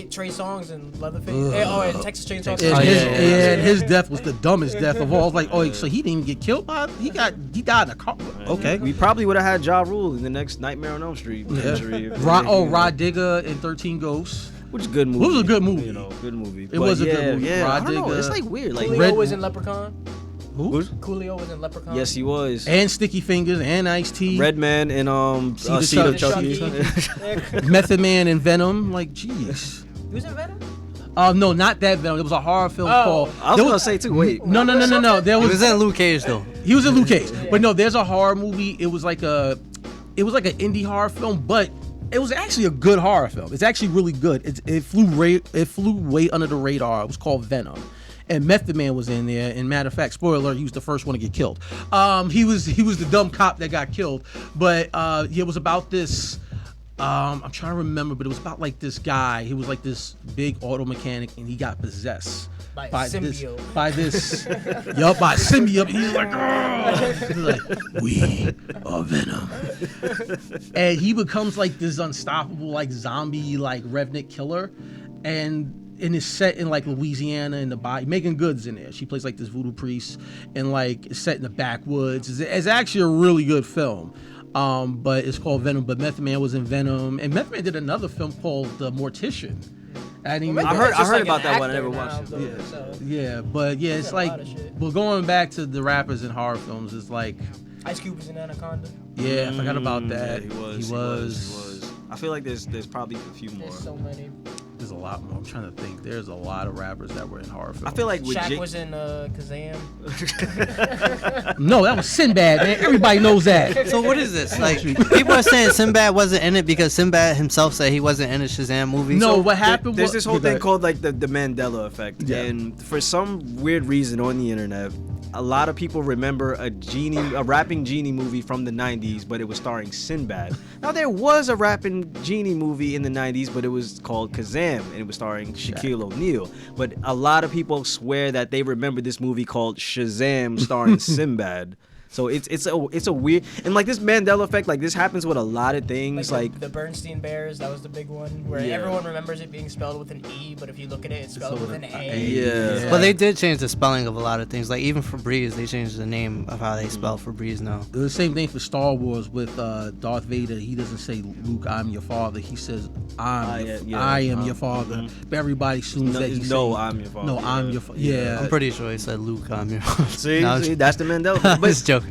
Trey Songz and Leatherface. And Texas Chainsaw. And his death was the dumbest death of all. Like, oh, so he didn't even get killed by? He died in a car. Okay, we probably would have had Ja Rule in the next Nightmare on Elm Street. Rod Digger and 13 Ghosts. Which is a good movie. It was a good movie. Good movie. It was a good movie. Yeah, I don't know. It's like weird. Like Coolio was in Leprechaun. Who? Coolio was in Leprechaun. Yes, he was. And Sticky Fingers and Ice-T. Redman and Cedar Chucky. Method Man and Venom. Like, jeez. He was in Venom? No, not that Venom. It was a horror film called. I was gonna say too. Wait. No. He was in Luke Cage though. He was in Luke Cage. But no, there's a horror movie. It was like an indie horror film, but it was actually a good horror film. It's actually really good. It flew way under the radar. It was called Venom. And Method Man was in there. And matter of fact, spoiler alert, he was the first one to get killed. He was the dumb cop that got killed. But it was about this. I'm trying to remember, but it was about like this guy. He was like this big auto mechanic, and he got possessed by symbiote. By symbiote. He's like, we are Venom, and he becomes like this unstoppable like zombie like revenant killer, and and it's set in like Louisiana in the body. Megan Good's in there. She plays like this voodoo priest, and like it's set in the backwoods. It's actually a really good film. But it's called Venom. But Method Man was in Venom, and Method Man did another film called The Mortician. I heard about that one. I never watched it. But it's like, but going back to the rappers in horror films, it's like Ice Cube was in Anaconda. Yeah, I forgot about that. Yeah, he was. I feel like there's probably a few more. There's so many. There's a lot more. I'm trying to think. There's a lot of rappers that were in horror films. I feel like Shaq was in Kazam. No, that was Sinbad, man. Everybody knows that. So what is this? Like, people are saying Sinbad wasn't in it because Sinbad himself said he wasn't in a Shazam movie. No, so what happened? There's this whole thing called like the Mandela Effect, and for some weird reason on the internet, a lot of people remember a rapping genie movie from the 90s, but it was starring Sinbad. Now there was a rapping genie movie in the 90s, but it was called Kazam, and it was starring Shaquille O'Neal. But a lot of people swear that they remember this movie called Shazam starring Sinbad. So it's a weird, and like this Mandela Effect, like this happens with a lot of things, like the Bernstein Bears. That was the big one where everyone remembers it being spelled with an E, but if you look at it, it's spelled with an A. Yeah. But they did change the spelling of a lot of things. Like even Febreze, they changed the name of how they spell Febreze now. The same thing for Star Wars with Darth Vader. He doesn't say, "Luke, I'm your father." He says, I am your father." Mm-hmm. But everybody assumes that he's I'm your father. No, I'm your father. Yeah. I'm pretty sure he said Luke, I'm your See, that's the Mandela. But But it's joking.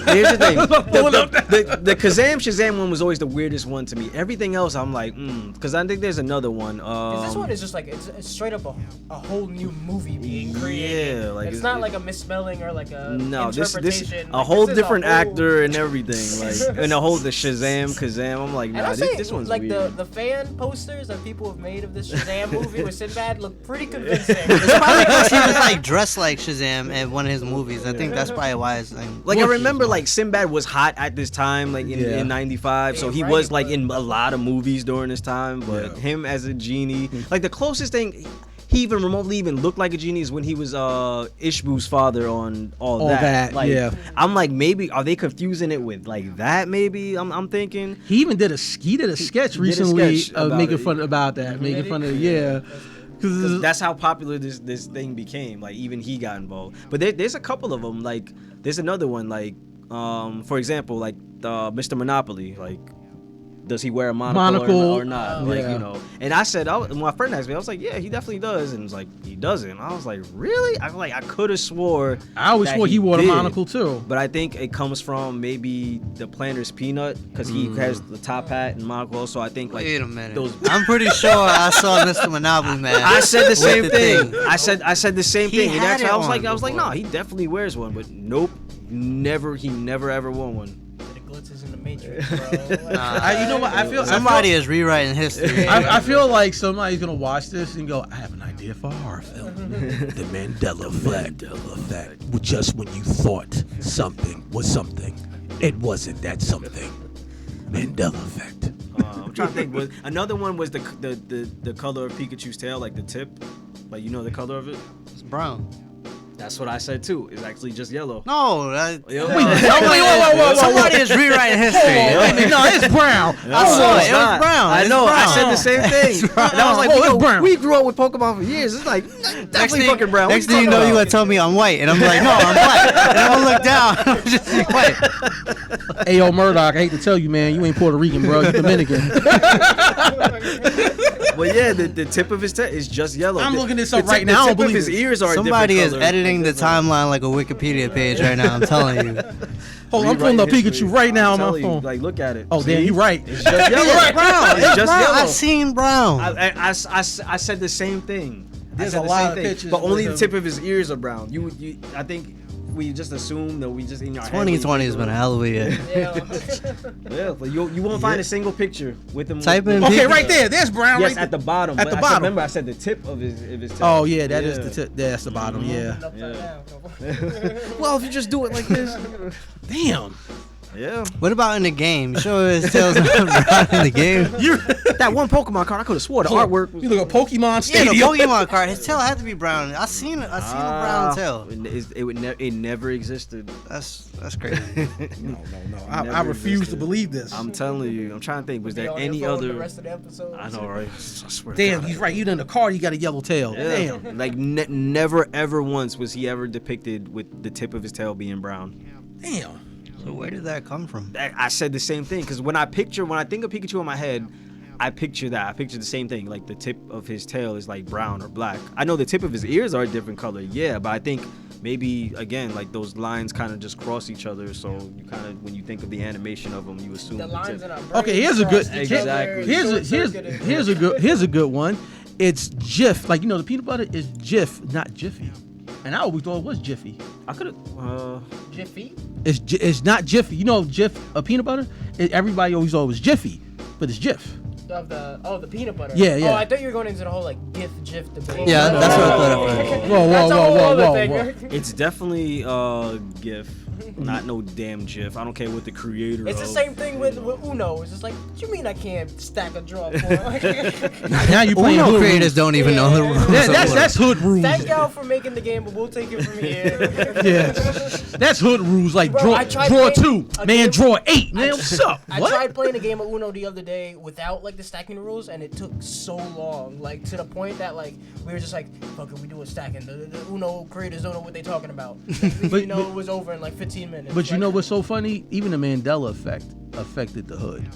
here's the thing. The Kazam Shazam one was always the weirdest one to me. Everything else, I'm like, because I think there's another one. This one is just like it's straight up a whole new movie being created. Yeah, like it's not like a misspelling or like a interpretation. This like, a whole this is different a whole... actor and everything, like and the Shazam Kazam. I'm like, nah, this one's like weird. the fan posters that people have made of this Shazam movie with Sinbad look pretty convincing. It's probably because he was like dressed like Shazam in one of his movies. I think that's probably why it's like I remember like Sinbad was hot at this time, like in '95, so he was like in a lot of movies during this time. But him as a genie, like the closest thing he even remotely even looked like a genie is when he was Ishbu's father on all that. Like, I'm like, maybe are they confusing it with like that? Maybe I'm thinking he even did a sketch recently making fun about that, making fun of Cause that's how popular this thing became. Like even he got involved. But there's a couple of them. Like there's another one. Like for example, like Mr. Monopoly. Like does he wear a monocle or not? Like you know. And I said, my friend asked me. I was like, yeah, he definitely does. And it was like, he doesn't. I was like, really? I could have swore. I always swore he wore a monocle too. But I think it comes from maybe the Planter's Peanut because he has the top hat and monocle. So I think like wait a minute. I'm pretty sure I saw Mr. Monopoly Man. I said the same thing. I said the same thing. And that's, I was like, no, he definitely wears one. But nope, he never ever wore one. Glitzes in the Matrix, bro. You know what? I feel somebody is rewriting history. I feel like somebody's gonna watch this and go, I have an idea for a horror film. The Mandela Effect. Just when you thought something was something, it wasn't that something. Mandela Effect. I'm trying to think. Another one was the color of Pikachu's tail, like the tip. Like you know the color of it? It's brown. That's what I said too. It's actually just yellow. No, whoa. Somebody is rewriting history. No, it's brown. I saw it. It was brown. I know. I said the same thing. And I was like, we grew up with Pokemon for years. It's like definitely fucking brown. Next thing you know, you gonna tell me I'm white, and I'm like, no, I'm black. And I'm gonna look down. I'm just white. Hey, yo, Murdoch, I hate to tell you, man, you ain't Puerto Rican, bro. You Dominican. Well, yeah, the tip of his tail is just yellow. I'm looking this up right now. The tip of his ears are somebody is editing the timeline like a Wikipedia page right now. I'm telling you. Hold on, I'm pulling up Pikachu right now on my phone. Like, look at it. Oh, damn, you're right. It's just yellow. It's brown. It's just brown. yellow. I seen brown. I said the same thing. There's a lot of pictures, but only the tip of his ears are brown. I think we just assume that we just in our 2020 has been a hell of a year. Yeah, but you won't find a single picture with him. Type in okay, right there. There's brown. Yes, right at the bottom. At the bottom. Remember, I said the tip of his tail. Oh yeah, that is the tip. That's the bottom. Yeah. Well, if you just do it like this, damn. Yeah. What about in the game? You sure his tail's not brown in the game? That one Pokemon card, I could have swore the artwork was... You look at Pokemon Yeah, Stadium. the Pokemon card. His tail had to be brown. I seen a brown tail. It never existed. That's crazy. No. I refuse to believe this. I'm telling you. I'm trying to think. Was there on any your phone other... the rest of the episode. I know, right? I swear to Damn, God. he's right. Even in the card, he got a yellow tail. Yeah. Damn. Like, never, ever once was he ever depicted with the tip of his tail being brown. Damn. So where did that come from? I said the same thing because when I think of Pikachu in my head, I picture that. I picture the same thing. Like the tip of his tail is like brown or black. I know the tip of his ears are a different color. Yeah, but I think maybe again like those lines kind of just cross each other. So you kind of when you think of the animation of them, you assume The lines tip. in our brains Okay, here's a good. cross each Exactly. other, Here's a good one. It's Jif. Like, you know, the peanut butter is Jif, not Jiffy. And I always thought it was Jiffy. I could have. Jiffy? It's not Jiffy. You know Jif, peanut butter? Everybody always thought it was Jiffy, but it's Jif. Of the peanut butter. Yeah, yeah. Oh, I thought you were going into the whole like GIF debate. Yeah, that's what I thought at first. Whoa. That's a whole other thing. It's definitely GIF, not no damn GIF. I don't care what the creator. It's the same thing with Uno. It's just like, what you mean I can't stack a draw? Now you playing Uno hood creators rules. don't even know the rules. That's hood rules. Thank y'all for making the game, but we'll take it from here. Yeah, that's hood rules. Like Bro, I tried draw playing 2, a man, game- draw 8, man. What's up? I What? tried playing a game of Uno the other day without like the stacking rules, and it took so long, like to the point that like we were just like, "Fuck it, we do a stacking." The Uno creators don't know what they're talking about. It was over in like 15 minutes. But you know what's so funny? Even the Mandela Effect affected the hood.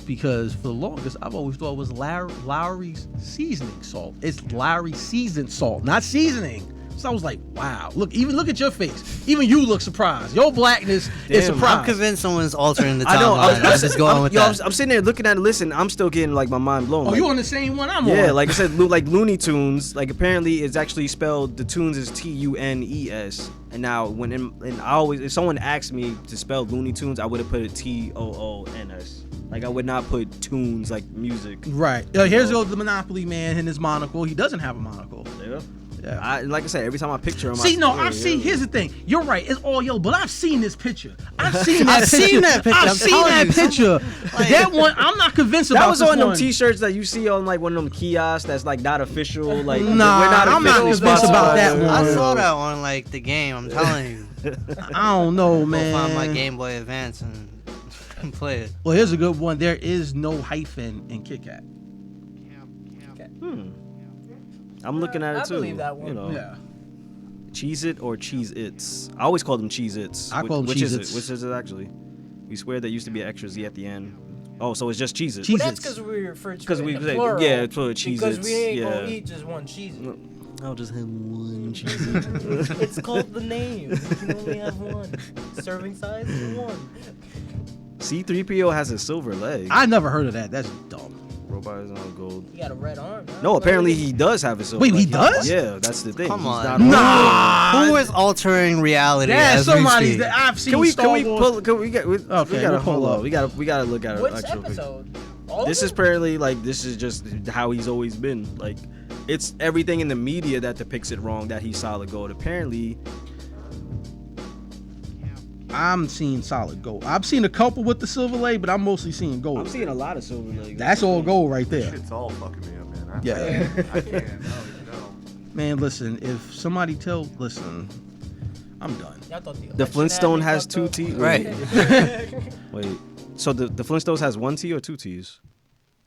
Because for the longest, I've always thought it was Lowry's seasoning salt. It's Lowry seasoned salt, not seasoning. So I was like, wow. Look at your face. Even you look surprised. Your blackness is I'm surprised. convinced someone's altering the I know. timeline. I'm just going with that. I'm sitting there looking at it. Listen, I'm still getting like my mind blown. Oh, like, you on the same one I'm on? yeah, like I said, like Looney Tunes. Like apparently, it's actually spelled. The tunes is Tunes, and now and I always if someone asked me to spell Looney Tunes, I would have put it Toons. Like I would not put tunes like music. Right. Here's the Monopoly man and his monocle. He doesn't have a monocle. Yeah. Yeah. Like I said, every time I picture him, Here's the thing. You're right. It's all yellow, but I've seen this picture. I've seen that picture. I'm telling you, picture. That one, I'm not convinced about. That was this on them one. T-shirts that you see on like one of them kiosks that's like not official. Like Nah, we're not I'm not officially convinced sponsored about by that them. one. I saw that on like the game. I'm telling you. I don't know, man. Go find my Game Boy Advance and play it. Well, here's a good one. There is no hyphen in Kit Kat. I'm looking at it I too. believe that one. You know, Yeah. Cheese It or Cheese Its. I always call them Cheese Its. I call them Which is Cheez-Its. it? Which is it actually? We swear there used to be an extra Z at the end. Oh, so it's just Cheese It. Cheez-Its. Well, that's because we refer to 'Cause it we in the say- plural. yeah, it's for Cheez-Its, Because we ain't yeah. gonna eat just one cheese. I'll just have one Cheese It. It's called the name. You can only have one. Serving size is one. C-3PO has a silver leg. I never heard of that. That's dumb. Robot is on gold. He got a red arm. Huh? No, apparently he does have a silver Wait, leg. he does? Yeah, that's the thing. Come He's on. not Nah. Who is altering reality? Yeah, as we somebody's speak? that I've seen. Can we Star Wars. pull? Can we get? We Okay, gotta we'll pull hold up. up. We gotta look at it. What's actual quick. episode? All This of is them? apparently like this is just how he's always been. Like it's everything in the media that depicts it wrong that he's solid gold. Apparently, I'm seeing solid gold. I've seen a couple with the silver leg, but I'm mostly seeing gold. I'm seeing a lot of silver legs. That's all gold right there. Shit's all fucking me up, man. Yeah. I can't. I don't even know. Man, listen, if somebody listen, I'm done. Y'all thought The election Flintstone had me has fucked two up? T's. Right. Wait. So the Flintstones has one T or two T's?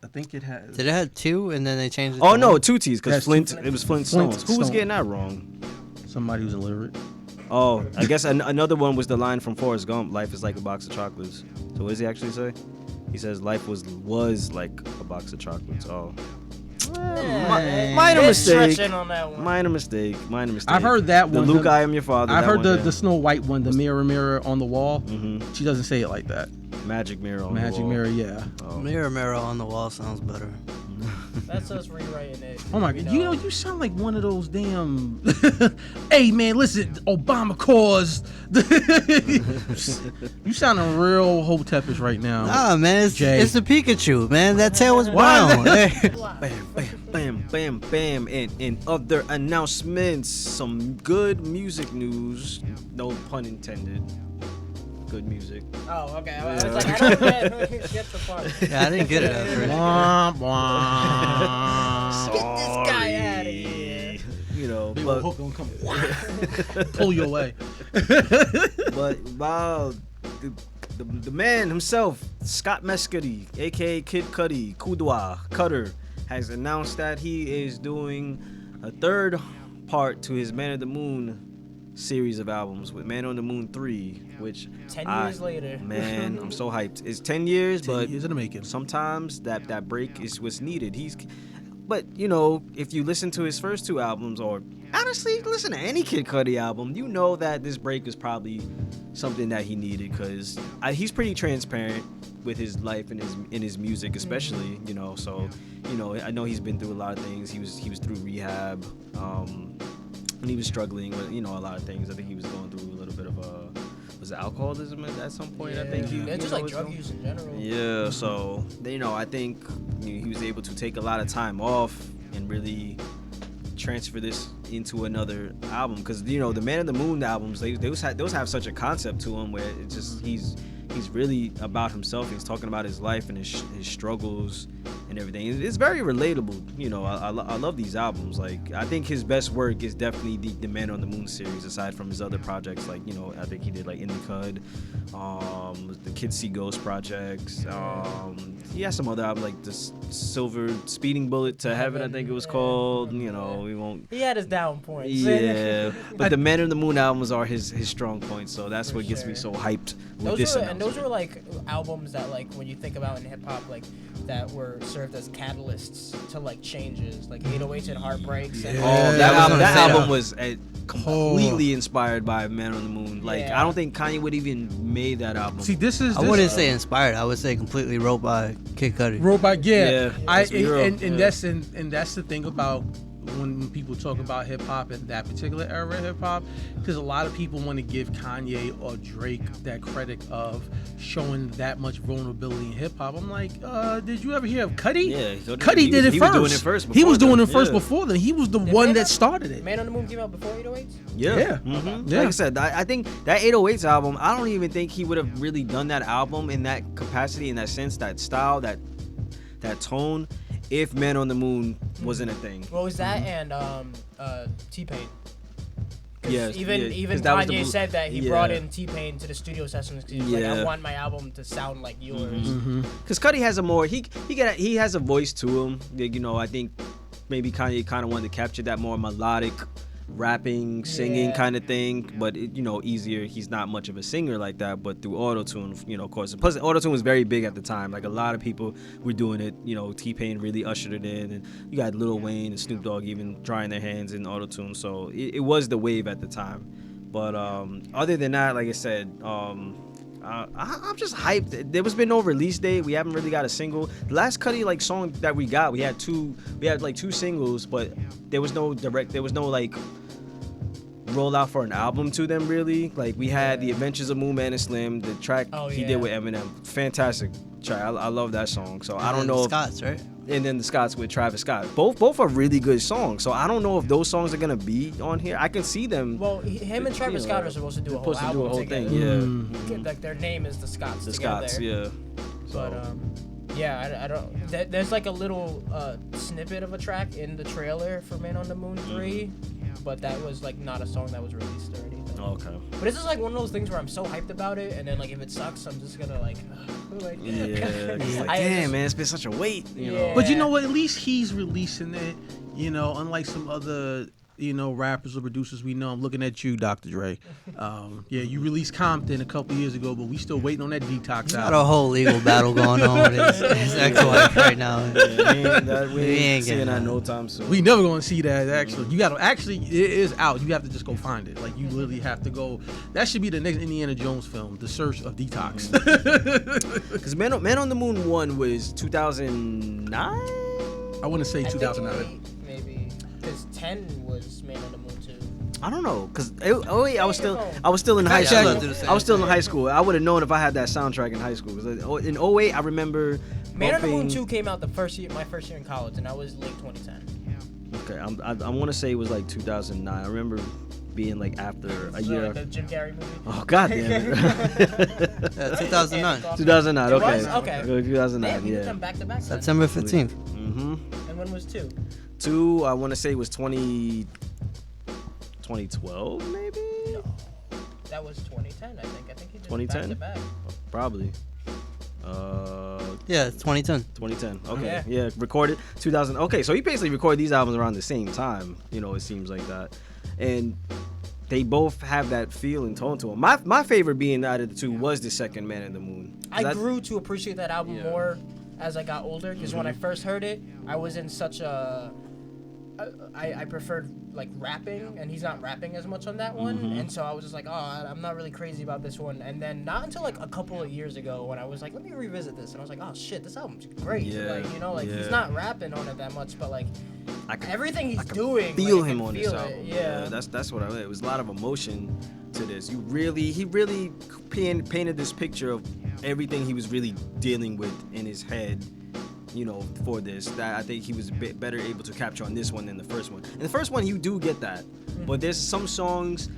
I think it has. Did it have two and then they changed it? Oh to no, one? two T's because That's Flint. two- It was Flintstones. Who was Flintstone. getting that wrong? Somebody who's illiterate. Oh, I guess another one was the line from Forrest Gump. Life is like a box of chocolates. So what does he actually say? He says life was like a box of chocolates. Oh. Minor They're mistake. stretching on that one. Minor mistake. I've heard that The one. Luke, I am your father. I've that heard one, the yeah. the Snow White one, the mirror, mirror on the wall. Mhm. She doesn't say it like that. Magic mirror on the Magic wall. mirror, yeah. Oh. Mirror, mirror on the wall sounds better. That's us rewriting it. Oh my god, you know, you sound like one of those damn. Hey man, listen, Obama caused. You sounding real hotepish right now. Nah, man, Jay. it's the Pikachu, man. That tail was brown. Hey. Bam, bam, bam. And in other announcements, some good music news. No pun intended. good music. Oh, okay. I was like, I don't get the part. Yeah, I didn't get it at first. Get this guy out of here. You know, Big but old hook gonna come pull you away. but wow, the man himself, Scott Mescudi, aka Kid Cudi, Cutter, has announced that he is doing a third part to his Man on the Moon series of albums with Man on the Moon 3, which 10 years later. Man, I'm so hyped. It's 10 years, 10 but years in the making. sometimes that break is what's needed. But you know, if you listen to his first two albums, or honestly listen to any Kid Cudi album, you know that this break is probably something that he needed, because he's pretty transparent with his life and his music, especially. You know, so you know, I know he's been through a lot of things. He was through rehab, and he was struggling with, you know, a lot of things. I think he was going through a little bit of was it alcoholism at some point? Yeah. I think just like drug use in general. Yeah, so you know, I think he was able to take a lot of time off and really transfer this into another album, because you know the Man on the Moon albums, those have such a concept to them where it's just he's really about himself. He's talking about his life and his struggles and everything. It's very relatable. You know, I love these albums. Like, I think his best work is definitely the Man on the Moon series, aside from his other projects. Like, you know, I think he did like n.e.r.d, the Kids See Ghost projects. He has some other albums like the Silver Speeding Bullet to Heaven, I think it was called. You know, we won't. He had his down points. Yeah, but the Man on the Moon albums are his strong points. So that's what gets me so hyped with this announcement. And those were like albums that, like, when you think about in hip hop, like that were served as catalysts to like changes, like 808s and Heartbreaks. And that album was completely inspired by Man on the Moon. Like, I don't think Kanye would even made that album. See, I wouldn't say inspired. I would say completely wrote by Kid Cudi. Wrote by that's the thing about when people talk about hip hop and that particular era of hip hop, because a lot of people want to give Kanye or Drake that credit of showing that much vulnerability in hip hop. I'm like, did you ever hear of Cudi? Yeah, Cudi did it first. He was doing it first before then. He was the one that started it. Man on the Moon came out before 808s? Yeah. Mm-hmm. Yeah. Like I said, I think that 808s album, I don't even think he would have really done that album in that capacity, in that sense, that style, that tone, if Man on the Moon wasn't a thing. What was that? And T-Pain. Yes, even Kanye said that he brought in T-Pain to the studio sessions because he was like, I want my album to sound like yours. Because Cudi has a more he has a voice to him. You know, I think maybe Kanye kind of wanted to capture that more melodic, rapping, singing kind of thing, but you know, easier. He's not much of a singer like that, but through auto-tune, you know, of course. Plus, auto-tune was very big at the time. Like, a lot of people were doing it. You know, T-Pain really ushered it in, and you got Lil Wayne and Snoop Dogg even trying their hands in auto-tune. So it was the wave at the time. But other than that, like I said, I'm just hyped. There was been no release date. We haven't really got a single. The last Cudi like song that we got, we had like two singles, but there was no like rollout for an album to them, really. Like, we had The Adventures of Moon Man and Slim, the track he did with Eminem. Fantastic track. I love that song. So I don't know. Scots, right? And then the Scots with Travis Scott. Both are really good songs. So I don't know if those songs are gonna be on here. I can see them. Well, him and Travis Scott are supposed to do a whole album together. Thing. Like, their name is the Scots. The together. Scots, yeah. But I don't. There's like a little snippet of a track in the trailer for Man on the Moon 3, but that was like not a song that was released or anything. Okay. But this is like one of those things where I'm so hyped about it, and then like if it sucks, I'm just gonna like damn, man, it's been such a wait. You know. But you know what? At least he's releasing it. You know, unlike some other, you know, rappers or producers we know. I'm looking at you, Dr. Dre. You released Compton a couple years ago, but we still waiting on that Detox album. Got a whole legal battle going on with his ex-wife right now. We ain't seeing that no time soon. We never gonna see that. Actually, it is out. You have to just go find it. Like, you literally have to go. That should be the next Indiana Jones film, The Search of Detox. Because Man on the Moon 1 was 2009. I want to say 2009. Maybe. Because 10 was Man on the Moon 2. I don't know, cause I was still in high school. I was still in high school. I would have known if I had that soundtrack in high school. Cause in 08, I remember. Man on the Moon 2 came out my first year in college, and that was late 2010. Okay, I want to say it was like 2009. I remember being like after a year. Like the Jim Carrey movie. Oh god damn it. 2009. 2009. Okay. It was? Okay. 2009. Damn, you did Yeah. them back to back. September 15th. Mhm. And when was 2? 2, I want to say was 2012 maybe. No, that was 2010. I think he did 2010? back to back. Probably. Yeah, 2010. 2010. Okay. Yeah. Yeah. Recorded 2000. Okay, so he basically recorded these albums around the same time. You know, it seems like that, and they both have that feel and tone to them. My favorite being out of the two was the second Man in the Moon. I grew to appreciate that album more as I got older, because when I first heard it, I was in such a I preferred like rapping, and he's not rapping as much on that one, and so I was just like, oh, I'm not really crazy about this one. And then not until like a couple of years ago when I was like, let me revisit this, and I was like, oh shit, this album's great. Like, you know, like he's not rapping on it that much, but like everything he's doing, feel like, him on this album. Yeah, that's what I mean. It was a lot of emotion to this. He really painted this picture of everything he was really dealing with in his head, you know, for this. That I think he was a bit better able to capture on this one than the first one. In the first one, you do get that, but there's some songs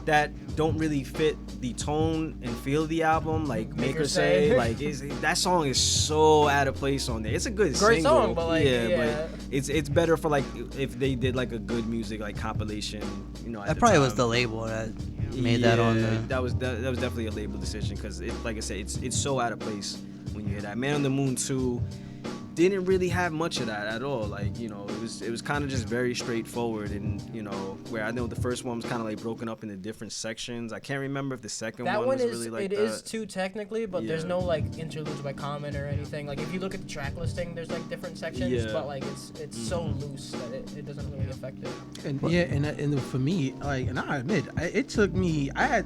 that don't really fit the tone and feel of the album, like Make Her Say. Like that song is so out of place on there. It's a good great single, song, but like but it's better for like if they did like a good music like compilation, you know. That probably was the label that made that on there. That was definitely a label decision, because like I said, it's so out of place when you hear that. Man on the Moon 2 didn't really have much of that at all. Like, you know, it was kind of just very straightforward, and you know, where I know the first one was kind of like broken up into different sections. I can't remember if the second one was really like that. It is too technically, but there's no like interludes by Common or anything. Like if you look at the track listing, there's like different sections, but like it's so loose that it doesn't really affect it. And and for me, like, and I admit, it took me a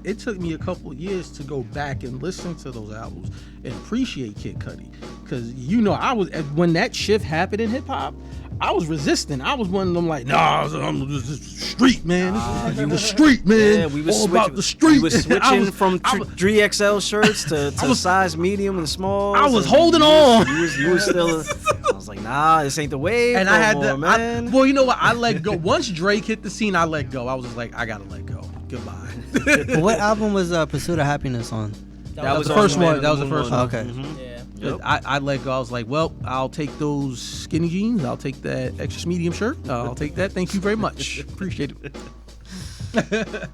couple of years to go back and listen to those albums and appreciate Kid Cudi, because you know, I was when that shift happened in hip hop, I was resistant. I was one of them like, nah, I'm just street, man. This is the street, man. Yeah, we was all about the street. We was switching from 3XL shirts to size medium and small. I was holding on. You was still. I was like, nah, this ain't the wave. And no I had more, to, man. well, you know what? I let go. Once Drake hit the scene, I let go. I was just like, I gotta let go. Goodbye. But what album was Pursuit of Happiness on? That was the first one. That was the first one. Okay. Yeah. Yep. I let go. I was like, well, I'll take those skinny jeans. I'll take that extra medium shirt. I'll take that. Thank you very much. Appreciate it.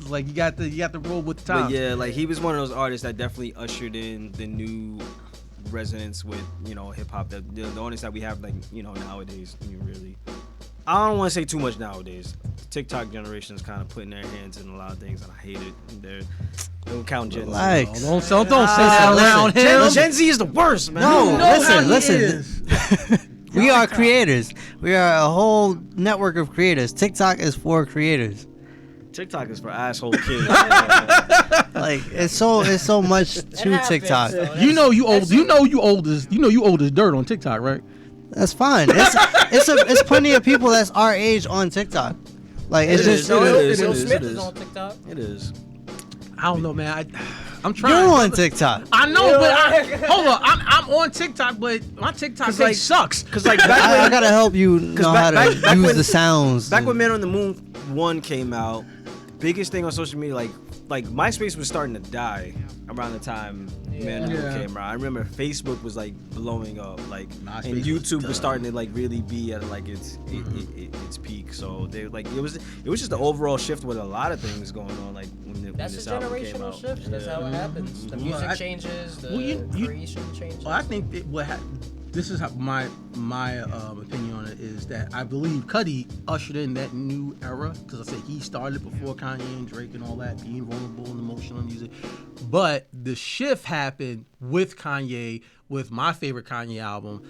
Like you got the roll with the times. But yeah, like he was one of those artists that definitely ushered in the new resonance with, you know, hip hop. The artists that we have, like, you know, nowadays. You really, I don't want to say too much nowadays. The TikTok generation is kind of putting their hands in a lot of things, and I hate it. They don't count Gen Z. Relax. Don't say that around him. Gen Z is the worst, man. No, You know listen. We are creators. We are a whole network of creators. TikTok is for creators. TikTok is for asshole kids. Like it's so much to TikTok. You know you old as dirt on TikTok, right? That's fine. It's plenty of people that's our age on TikTok. Like it's just Will Smith is on TikTok. It is. I don't know, man. I'm trying. you're on TikTok. I know, but hold on. I'm on TikTok, but my TikTok page sucks. Cause like back when, I gotta help you know how to use the sounds. Back when Man on the Moon 1 came out, biggest thing on social media, like MySpace was starting to die around the time Man on the Moon came around. I remember Facebook was like blowing up, like, and YouTube was starting to like really be at like its peak. So they like it was just the overall shift with a lot of things going on. Like when That's this a album came generational out. shift. That's how it happens. The music changes. The creation changes. Well, I think this is how my opinion on it is that I believe Cudi ushered in that new era, because I said he started before Kanye and Drake and all that, being vulnerable and emotional music. But the shift happened with Kanye, with my favorite Kanye album,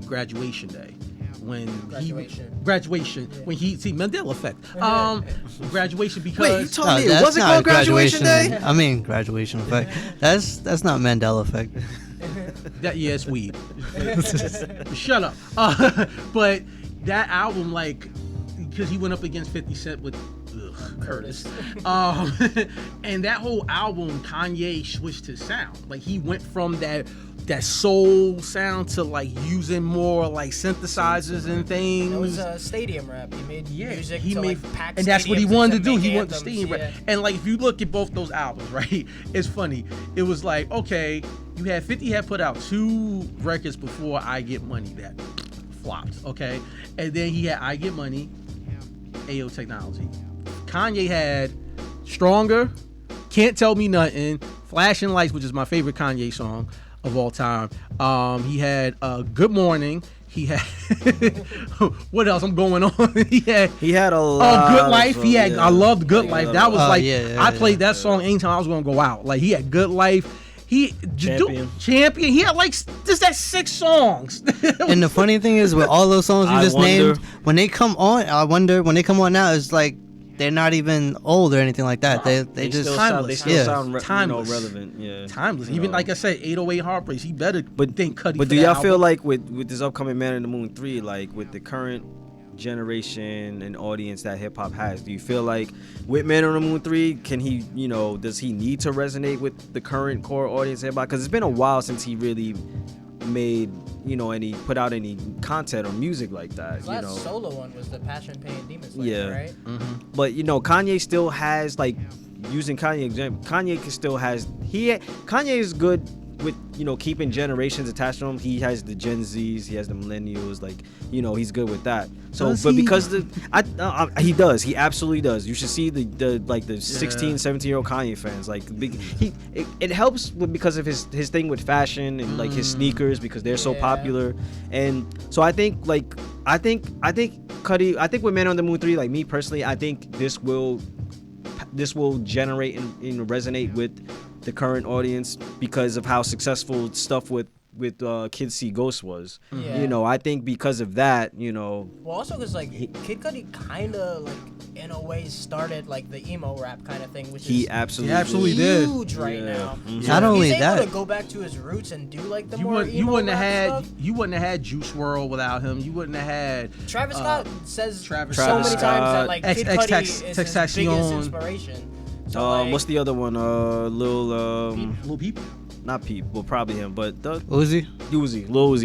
Graduation Day. When he see Mandela Effect. Graduation, because wait, you told me it wasn't called Graduation Day? I mean Graduation Effect. That's not Mandela Effect. It's weed. Shut up. But that album, like, because he went up against 50 Cent with Curtis. And that whole album, Kanye switched his sound. Like he went from that that soul sound to like using more like synthesizers and things. It was a stadium rap. He made music to like pack and that's what he wanted to do. He wanted anthems, stadium rap. And like if you look at both those albums, right? It's funny. It was like, okay, you had 50 had put out 2 records before I Get Money that flopped, okay? And then he had I Get Money, AO Technology. Kanye had Stronger, Can't Tell Me Nothing, Flashing Lights, which is my favorite Kanye song of all time. He had Good Morning. He had what else? I'm going on. he had a lot. Good Life. Of, he had. yeah. I loved Good Life. That was I played that yeah. song anytime I was gonna go out. Like he had Good Life. Champion. He had like just that 6 songs. And the funny thing is, with all those songs you just named, when they come on, I wonder when they come on now, it's like they're not even old or anything like that. They just timeless. They still sound timeless. Relevant. Yeah, timeless. Even like I said, 808 Heartbreaks. He better think Cudi. But do y'all feel like with this upcoming Man in the Moon 3, like with the current generation and audience that hip hop has, do you feel like with Man on the Moon 3, can he, does he need to resonate with the current core audience hip hop? Because it's been a while since he really made any put out any content or music like that. His last solo one was the Passion, Pain, Demon Slayer, right? Mm-hmm. But Kanye still has, like, using Kanye example, Kanye is good with keeping generations attached to him. He has the Gen Zs, he has the millennials, like he's good with that. So because he does, he absolutely does. You should see the 16, 17-year-old Kanye fans, like it helps because of his thing with fashion and like his sneakers, because they're so popular. And so I think Cudi, I think with Man on the Moon 3, like me personally, I think this will generate and resonate with the current audience because of how successful stuff with Kids See Ghosts was. Yeah. I think because of that, Well, also because like Kid Cudi kind of like in a way started like the emo rap kind of thing, which he is absolutely huge right now. Mm-hmm. Not only he's that, able to go back to his roots and do like the more emo wouldn't have rap had stuff. You wouldn't have had Juice WRLD without him. You wouldn't have had Travis Scott says Travis so many Scott, times that like Kid Cudi is his biggest Tentacion. inspiration. So, what's the other one? Lil Peep. Not Peep, well probably him, but Lil Uzi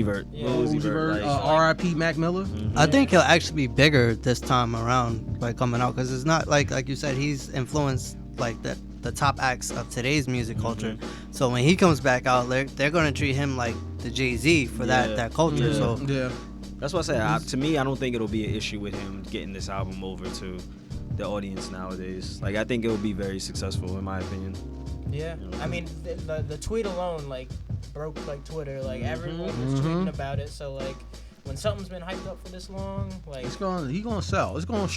Vert. Yeah. Lil Uzi Vert. R.I.P. Mac Miller. Mm-hmm. I think he'll actually be bigger this time around by coming out, because it's not like you said, he's influenced like the top acts of today's music culture. So when he comes back out, they're gonna treat him like the Jay-Z for that culture. Yeah. So that's what I said. To me, I don't think it'll be an issue with him getting this album over to the audience nowadays. Like I think it will be very successful in my opinion. Yeah, I mean the tweet alone like broke like Twitter. Like everyone was tweeting about it. So like when something's been hyped up for this long, like he's gonna sell. He gonna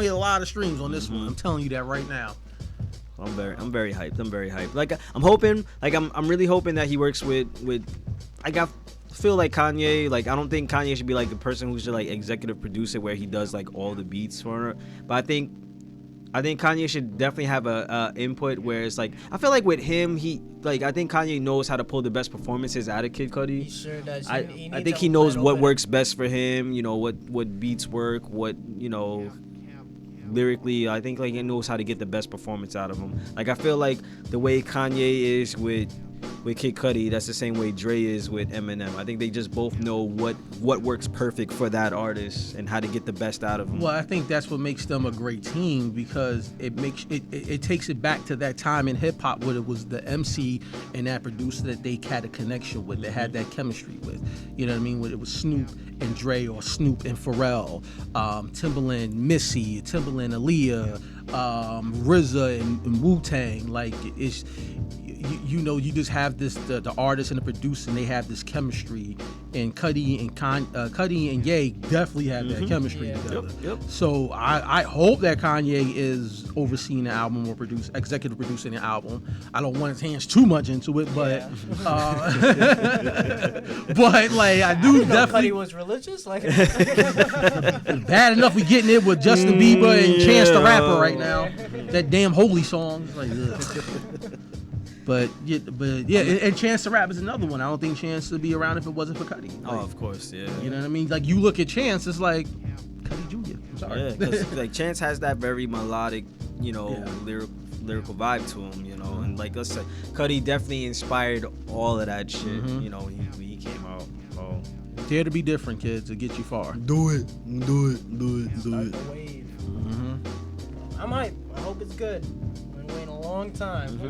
get a lot of streams on this one. I'm telling you that right now. I'm very hyped. Like I'm hoping, like I'm really hoping that he works with. I feel like Kanye. Like I don't think Kanye should be like the person who should like executive produce it, where he does like all the beats for her. But I think Kanye should definitely have a input where it's like, I feel like with him, I think Kanye knows how to pull the best performances out of Kid Cudi. He sure does. I think he knows what works best for him. What beats work. What lyrically, I think like he knows how to get the best performance out of him. Like I feel like the way Kanye is with Kid Cudi, that's the same way Dre is with Eminem. I think they just both know what works perfect for that artist and how to get the best out of them. Well, I think that's what makes them a great team, because it takes it back to that time in hip hop where it was the MC and that producer that they had a connection with, that had that chemistry with. You know what I mean? When it was Snoop and Dre, or Snoop and Pharrell, Timbaland, Missy, Timbaland, Aaliyah, RZA and Wu-Tang. Like it's. You just have this the artist and the producer, and they have this chemistry. And Cudi and Ye definitely have that chemistry together. Yep. So I hope that Kanye is overseeing the album or executive producing the album. I don't want his hands too much into it, but but like I do definitely. Cudi was religious, like bad enough we getting it with Justin Bieber and Chance the Rapper right now. That damn holy song. Like, But yeah, and Chance the Rapper is another one. I don't think Chance would be around if it wasn't for Cudi. Like, of course, yeah. You know what I mean? Like you look at Chance, it's like Cudi Jr. I'm sorry. Yeah, because like Chance has that very melodic, lyric lyrical vibe to him, you know. And like let's say, Cudi definitely inspired all of that shit. You know, when he came out. So dare to be different, kids. To get you far. do it. Start the wave. I'm hype. I hope it's good. I've been waiting a long time.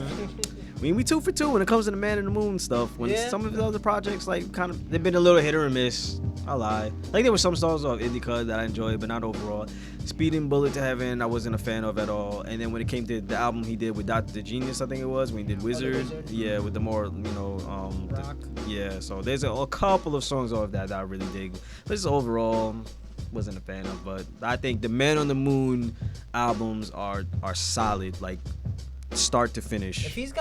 I mean, we 2 for 2 when it comes to the Man in the Moon stuff. When some of the other projects, like, kind of, they've been a little hit or miss. I lie. Like, there were some songs off Indica that I enjoyed, but not overall. Speeding Bullet to Heaven, I wasn't a fan of at all. And then when it came to the album he did with Dr. The Genius, I think it was, when he did Wizard. Yeah, with the more, you know, rock. So there's a couple of songs off that I really dig. But just overall, wasn't a fan of. But I think the Man on the Moon albums are solid. Like, start to finish. If he's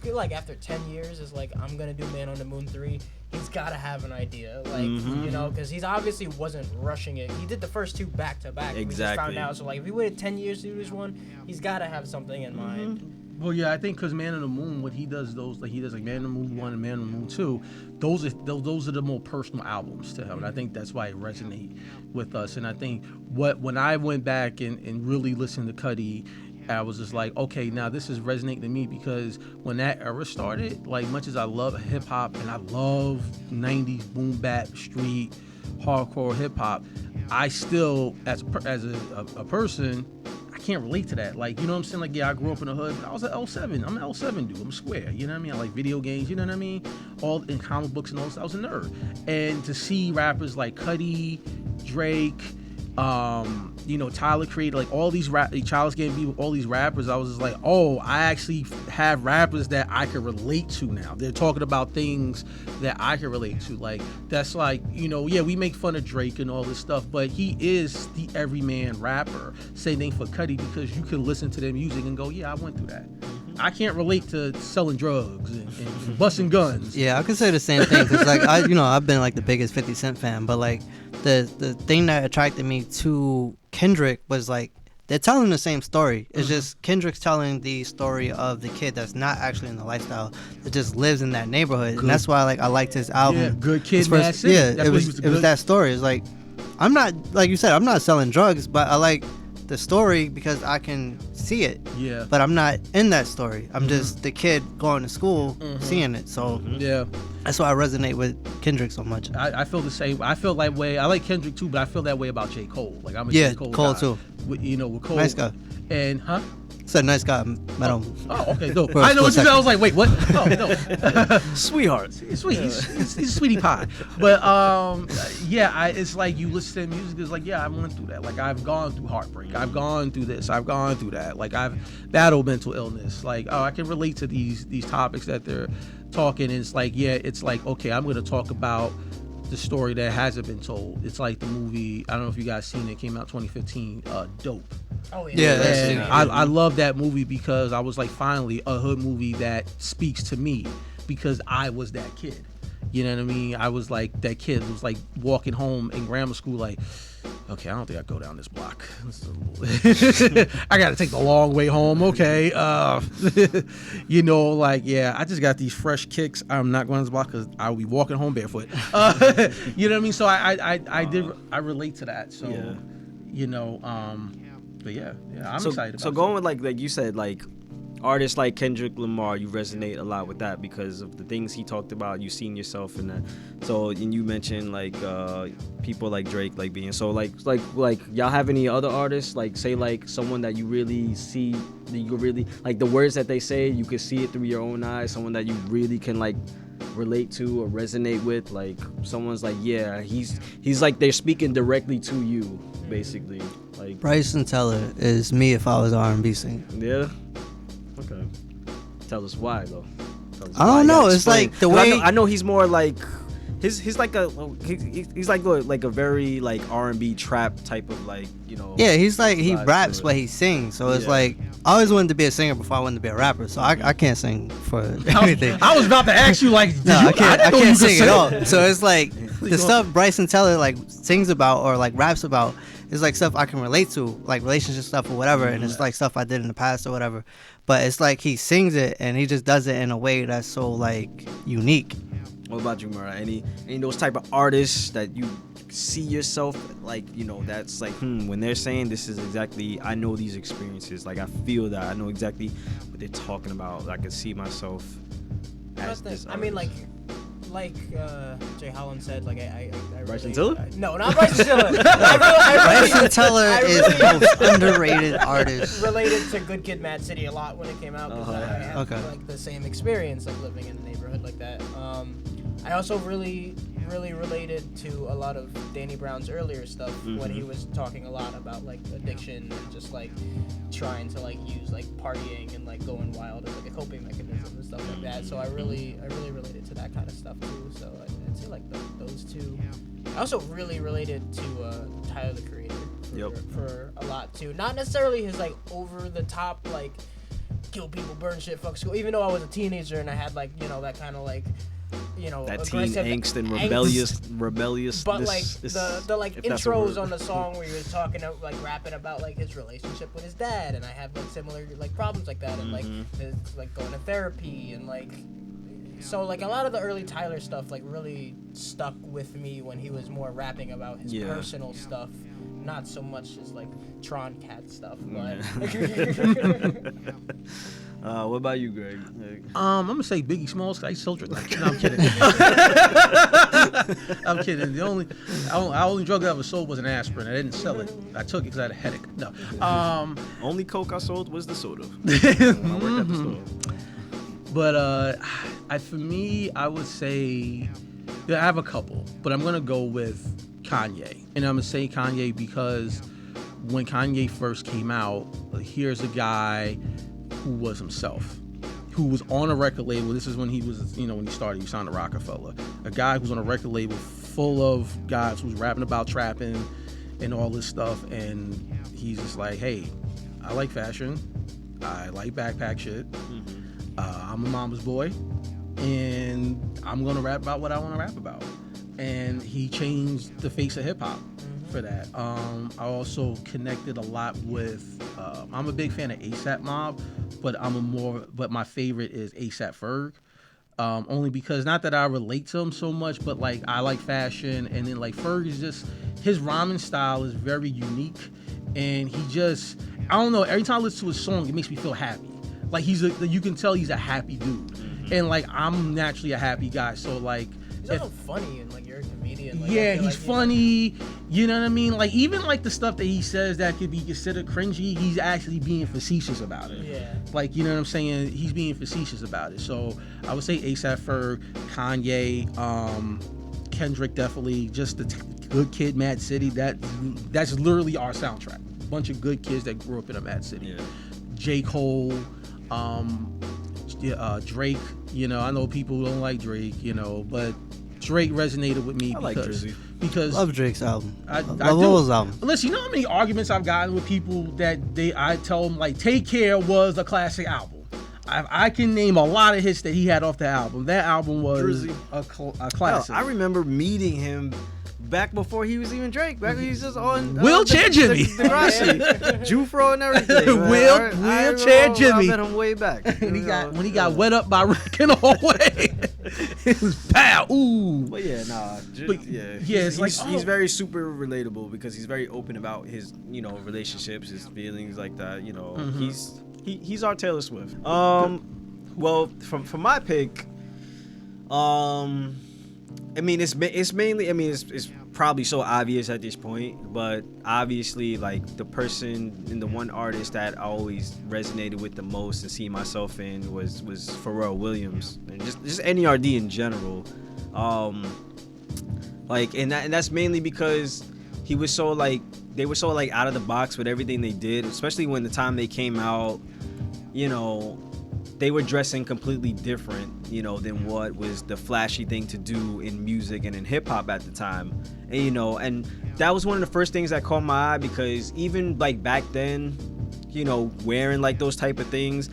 like after 10 years is like, I'm gonna do Man on the Moon 3, he's gotta have an idea, like, you know, because he's obviously wasn't rushing it. He did the first 2 back to back. Exactly. We just found out. So like, if he waited 10 years to do this one, he's gotta have something in mind. Well, yeah, I think because Man on the Moon, what he does, he does like Man on the Moon 1 and Man on the Moon 2. Those are the more personal albums to him, and I think that's why it resonates with us. And I think when I went back and really listened to Cudi, I was just like, okay, now this is resonating to me, because when that era started, like, much as I love hip hop and I love 90s boom bap street hardcore hip hop, I still as a person, I can't relate to that. Like, you know what I'm saying? Like, yeah, I grew up in the hood, but I was an L7. I'm an L7 dude. I'm square. You know what I mean? I like video games. You know what I mean? All in comic books and all this. I was a nerd. And to see rappers like Cudi, Drake, you know, Tyler Creator, like all these Childish Gambino, all these rappers, I was just like, oh, I actually have rappers that I can relate to now. They're talking about things that I can relate to. Like, that's like, you know, yeah, we make fun of Drake and all this stuff, but he is the everyman rapper. Same thing for Cudi, because you can listen to their music and go, yeah, I went through that. I can't relate to selling drugs and busting guns. Yeah, I could say the same thing, because like I've been like the biggest 50 Cent fan, but like the thing that attracted me to Kendrick was like they're telling the same story. It's just Kendrick's telling the story of the kid that's not actually in the lifestyle, that just lives in that neighborhood, and that's why like I liked his album. Yeah, good kid, first, city. Yeah, it was that story. It's like I'm not, like you said, I'm not selling drugs, but I like the story because I can see it. Yeah. But I'm not in that story. I'm just the kid going to school, seeing it. So yeah, that's why I resonate with Kendrick so much. I feel the same. I feel that way. I like Kendrick too, but I feel that way about J. Cole. Like, I'm a Yeah, J. Cole Cole guy. too. You know, with Cole. Nice guy. And Said nice guy. Met him. Oh, okay, dope. For a I know what you split said. I was like, wait, what? Oh, no. Sweetheart. He's sweet. He's a sweetie pie. But yeah, it's like you listen to music. It's like, yeah, I went through that. Like, I've gone through heartbreak. I've gone through this. I've gone through that. Like, I've battled mental illness. Like, oh, I can relate to these topics that they're talking. And it's like, yeah, it's like, okay, I'm going to talk about the story that hasn't been told. It's like the movie, I don't know if you guys seen it, came out 2015, Dope. Oh yeah. And I love that movie because I was like, finally a hood movie that speaks to me, because I was that kid. You know what I mean? I was like that kid who was like walking home in grammar school like, okay, I don't think I go down this block. I got to take the long way home. Okay. You know, like, yeah, I just got these fresh kicks. I'm not going to this block because I'll be walking home barefoot. You know what I mean? So I relate to that. So, Yeah. you know, but yeah, I'm excited about it. So going with like you said, like artists like Kendrick Lamar, you resonate a lot with that because of the things he talked about. You seen yourself in that. So, and you mentioned like people like Drake, like being so like y'all have any other artists, like say like someone that you really see, that you really like the words that they say, you can see it through your own eyes, someone that you really can like relate to or resonate with, like someone's like, yeah, he's like they're speaking directly to you, basically. Like Bryson Tiller is me if I was an R&B singer. Yeah. Okay. Tell us why though. I don't know. It's like the way I know he's more like he's like he's like a very like R&B trap type of like, you know. Yeah, he's like he raps but he sings. So it's like I always wanted to be a singer before I wanted to be a rapper. So I can't sing for anything. I was about to ask you like, I can't sing at all. So it's like the stuff Bryson Tiller like sings about or like raps about is like stuff I can relate to, like relationship stuff or whatever, and it's like stuff I did in the past or whatever. But it's like he sings it and he just does it in a way that's so like unique. What about you, Mara? Any those type of artists that you see yourself like, you know, that's like when they're saying this is exactly, I know these experiences, like I feel that, I know exactly what they're talking about. I can see myself as this. I mean, like Jay Holland said, like I Bryson Tiller? No, not Bryson Tiller. Bryson Tiller is the most underrated artist. Related to Good Kid, Mad City a lot when it came out because I had like the same experience, like living in a neighborhood like that. I also really related to a lot of Danny Brown's earlier stuff when he was talking a lot about like addiction and just like trying to like use like partying and like going wild as like a coping mechanism and stuff like that. So I really related to that kind of stuff too. So I'd say like those two. I also really related to Tyler the Creator for a lot too. Not necessarily his like over the top like kill people, burn shit, fuck school. Even though I was a teenager and I had like, you know, that kind of like, you know, that teen angst and rebellious. But like the like intros on the song where he was talking like rapping about like his relationship with his dad, and I have like similar like problems like that, and like his, like going to therapy and like. So like a lot of the early Tyler stuff like really stuck with me when he was more rapping about his personal stuff, not so much as like Tron Cat stuff. But what about you, Greg? I'm gonna say Biggie Smalls. 'Cause I still drink. No, I'm kidding. I'm kidding. The only drug I ever sold was an aspirin. I didn't sell it. I took it because I had a headache. No. Only Coke I sold was the soda. I worked at the store. But for me, I would say I have a couple, but I'm gonna go with Kanye, and I'm gonna say Kanye because when Kanye first came out, here's a guy who was himself, who was on a record label. This is when he was, you know, when he started, he signed to Rockefeller. A guy who's on a record label full of guys who's rapping about trapping and all this stuff, and he's just like, hey, I like fashion, I like backpack shit. I'm a mama's boy, and I'm gonna rap about what I want to rap about. And he changed the face of hip hop for that. I also connected a lot with. I'm a big fan of ASAP Mob, but but my favorite is ASAP Ferg. Only because not that I relate to him so much, but like I like fashion, and then like Ferg is just his rhyming style is very unique, and he just I don't know. Every time I listen to his song, it makes me feel happy. Like you can tell he's a happy dude, and like I'm naturally a happy guy. So like he's also funny, and like you're a comedian. Like, yeah, he's funny. You know what I mean? Like even like the stuff that he says that could be considered cringy, he's actually being facetious about it. Yeah. Like you know what I'm saying? He's being facetious about it. So I would say A$AP Ferg, Kanye, Kendrick definitely. Just the Good Kid, Mad City. That's literally our soundtrack. A bunch of good kids that grew up in a Mad City. Yeah. J. Cole. Drake, you know, I know people don't like Drake, you know, but Drake resonated with me because love Drake's album. I love all his album. Listen, you know how many arguments I've gotten with people that I tell them like Take Care was a classic album. I can name a lot of hits that he had off the album. That album was a classic. I remember meeting him back before he was even Drake. Back when he was just on Wheelchair Jimmy, Jufro and everything. Wheelchair Jimmy. I met him way back. when he got wet up by Rick and Hallway. It was pow. Ooh. But yeah, he's very super relatable because he's very open about his, you know, relationships, his feelings like that. You know, he's our Taylor Swift. Well, from my pick, I mean, it's mainly. I mean, it's probably so obvious at this point, but obviously, like the person and the one artist that I always resonated with the most and see myself in was Pharrell Williams, and just n.e.r.d. in general. Like, and that's mainly because he was so like they were so like out of the box with everything they did, especially when the time they came out. You know, they were dressing completely different, you know, than what was the flashy thing to do in music and in hip hop at the time. And, you know, and that was one of the first things that caught my eye because even like back then, you know, wearing like those type of things,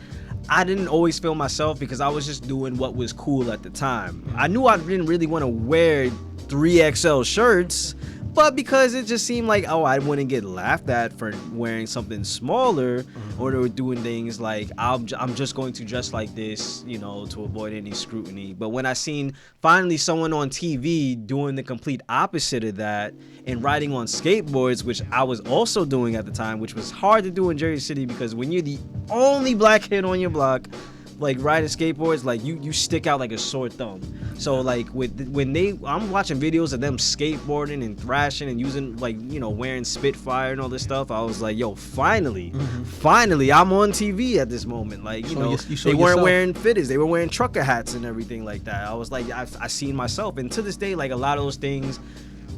I didn't always feel myself because I was just doing what was cool at the time. I knew I didn't really want to wear 3XL shirts, but because it just seemed like, I wouldn't get laughed at for wearing something smaller, or they were doing things like, I'm just going to dress like this, to avoid any scrutiny. But when I seen finally someone on TV doing the complete opposite of that and riding on skateboards, which I was also doing at the time, which was hard to do in Jersey City because when you're the only black kid on your block, like riding skateboards, like you stick out like a sore thumb. So like I'm watching videos of them skateboarding and thrashing and using like wearing Spitfire and all this stuff. I was like, yo, finally I'm on TV at this moment. Like they weren't wearing fitteds, they were wearing trucker hats and everything like that. I was like, I seen myself, and to this day, like a lot of those things.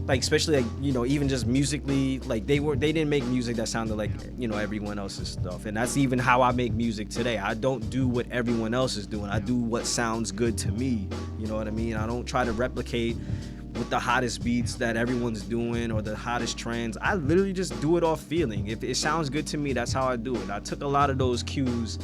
Like especially like even just musically, like they didn't make music that sounded like everyone else's stuff, and that's even how I make music today. I don't do what everyone else is doing. I do what sounds good to me. You know what I mean? I don't try to replicate with the hottest beats that everyone's doing or the hottest trends. I literally just do it off feeling. If it sounds good to me, that's how I do it. I took a lot of those cues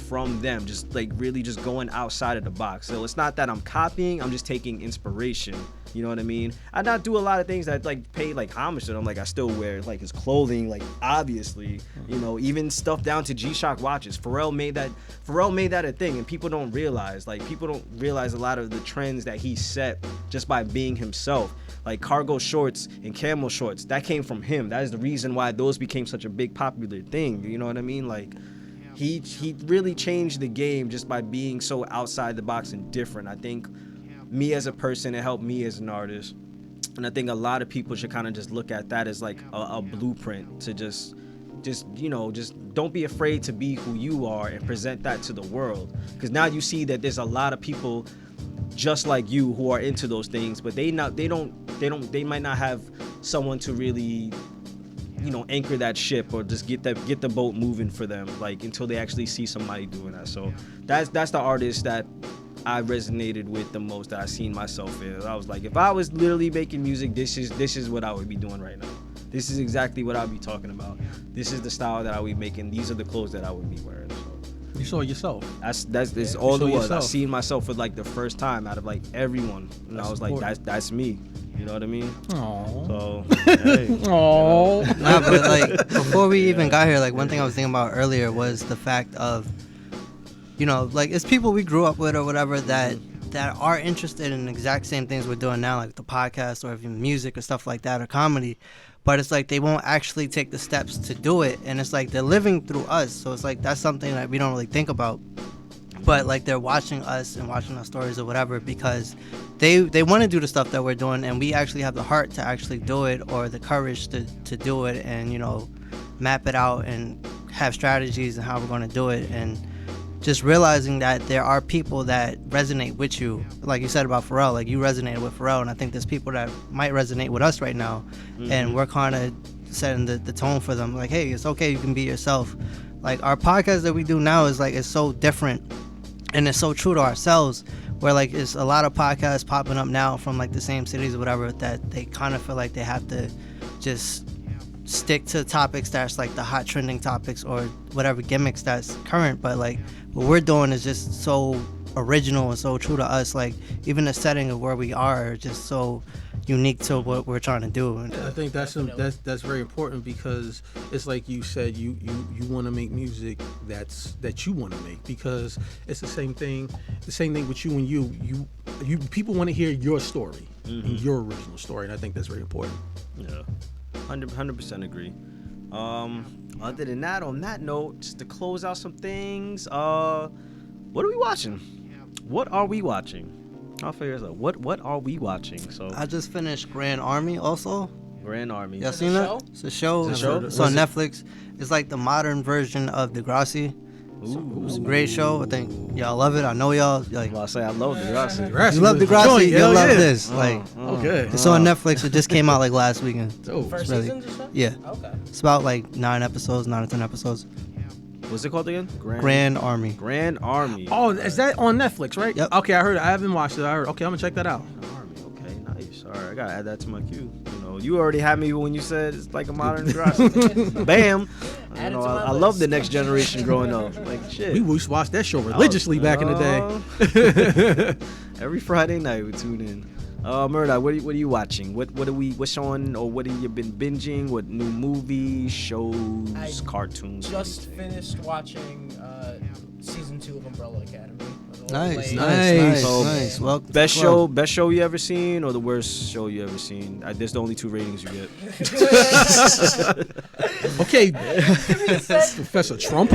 from them, just like really just going outside of the box. So it's not that I'm copying, I'm just taking inspiration. You know what I mean? I not do a lot of things that like pay like homage to them. Like I still wear like his clothing, like obviously, even stuff down to G-Shock watches. Pharrell made that a thing, and people don't realize a lot of the trends that he set just by being himself. Like cargo shorts and camel shorts, that came from him. That is the reason why those became such a big popular thing. You know what I mean? Like he really changed the game just by being so outside the box and different. I think me as a person, it helped me as an artist, and I think a lot of people should kind of just look at that as like a blueprint to just don't be afraid to be who you are and present that to the world, because now you see that there's a lot of people just like you who are into those things, but they might not have someone to really anchor that ship or just get the boat moving for them, like until they actually see somebody doing that. So that's the artist that I resonated with the most, that I seen myself in. I was like, if I was literally making music, this is what I would be doing right now. This is exactly what I'd be talking about. This is the style that I would be making. These are the clothes that I would be wearing. So you saw yourself. That's all it was. Yourself. I seen myself for like the first time out of like everyone, and I was like, that's me. You know what I mean? Aww. So, hey, aww. Nah, but like before we even got here, like one thing I was thinking about earlier was the fact of, like it's people we grew up with or whatever that are interested in the exact same things we're doing now, like the podcast or even music or stuff like that or comedy. But it's like they won't actually take the steps to do it, and it's like they're living through us. So it's like that's something that we don't really think about. But like they're watching us and watching our stories or whatever because they want to do the stuff that we're doing, and we actually have the heart to actually do it or the courage to do it, and map it out and have strategies and how we're going to do it, and just realizing that there are people that resonate with you, like you said about Pharrell. Like you resonated with Pharrell, and I think there's people that might resonate with us right now, and we're kind of setting the tone for them. Like, hey, it's okay, you can be yourself. Like our podcast that we do now is like it's so different. And it's so true to ourselves, where like it's a lot of podcasts popping up now from like the same cities or whatever that they kind of feel like they have to just stick to topics that's like the hot trending topics or whatever gimmicks that's current. But like what we're doing is just so original and so true to us. Like even the setting of where we are just so unique to what we're trying to do. I think that's very important because it's like you said, you want to make music that you want to make, because it's the same thing with you and you people want to hear your story, your original story, and I think that's very important. Yeah, 100% agree. Other than that, on that note, just to close out some things, what are we watching? I'll figure this out. What are we watching? So I just finished Grand Army also. Grand Army. Y'all seen that? It's a show. It's on Netflix. It's like the modern version of Degrassi. Ooh. It's a great show. I think y'all love it. I know y'all like. Well, I say I love Degrassi. You love Degrassi. You'll love this. Like, okay. It's on Netflix. It just came out like last weekend. First season or so? Yeah. Okay. It's about like 9 or 10 episodes. What's it called again? Grand Army. Grand Army. Oh, is that on Netflix, right? Yep. Okay, I heard it. I haven't watched it. Okay, I'm gonna check that out. Army. Okay, nice. All right, I gotta add that to my queue. You already had me when you said it's like a modern Degrassi. Bam. I love the next generation growing up. Like shit. We used to watch that show religiously back in the day. Every Friday night we tune in. Murdoch, what are you watching? What's on, or what have you been binging? What new movies, shows, cartoons? Just finished watching season 2 of Umbrella Academy. Nice. Well, best show you ever seen, or the worst show you ever seen? There's the only 2 ratings you get. Okay, Professor Trump.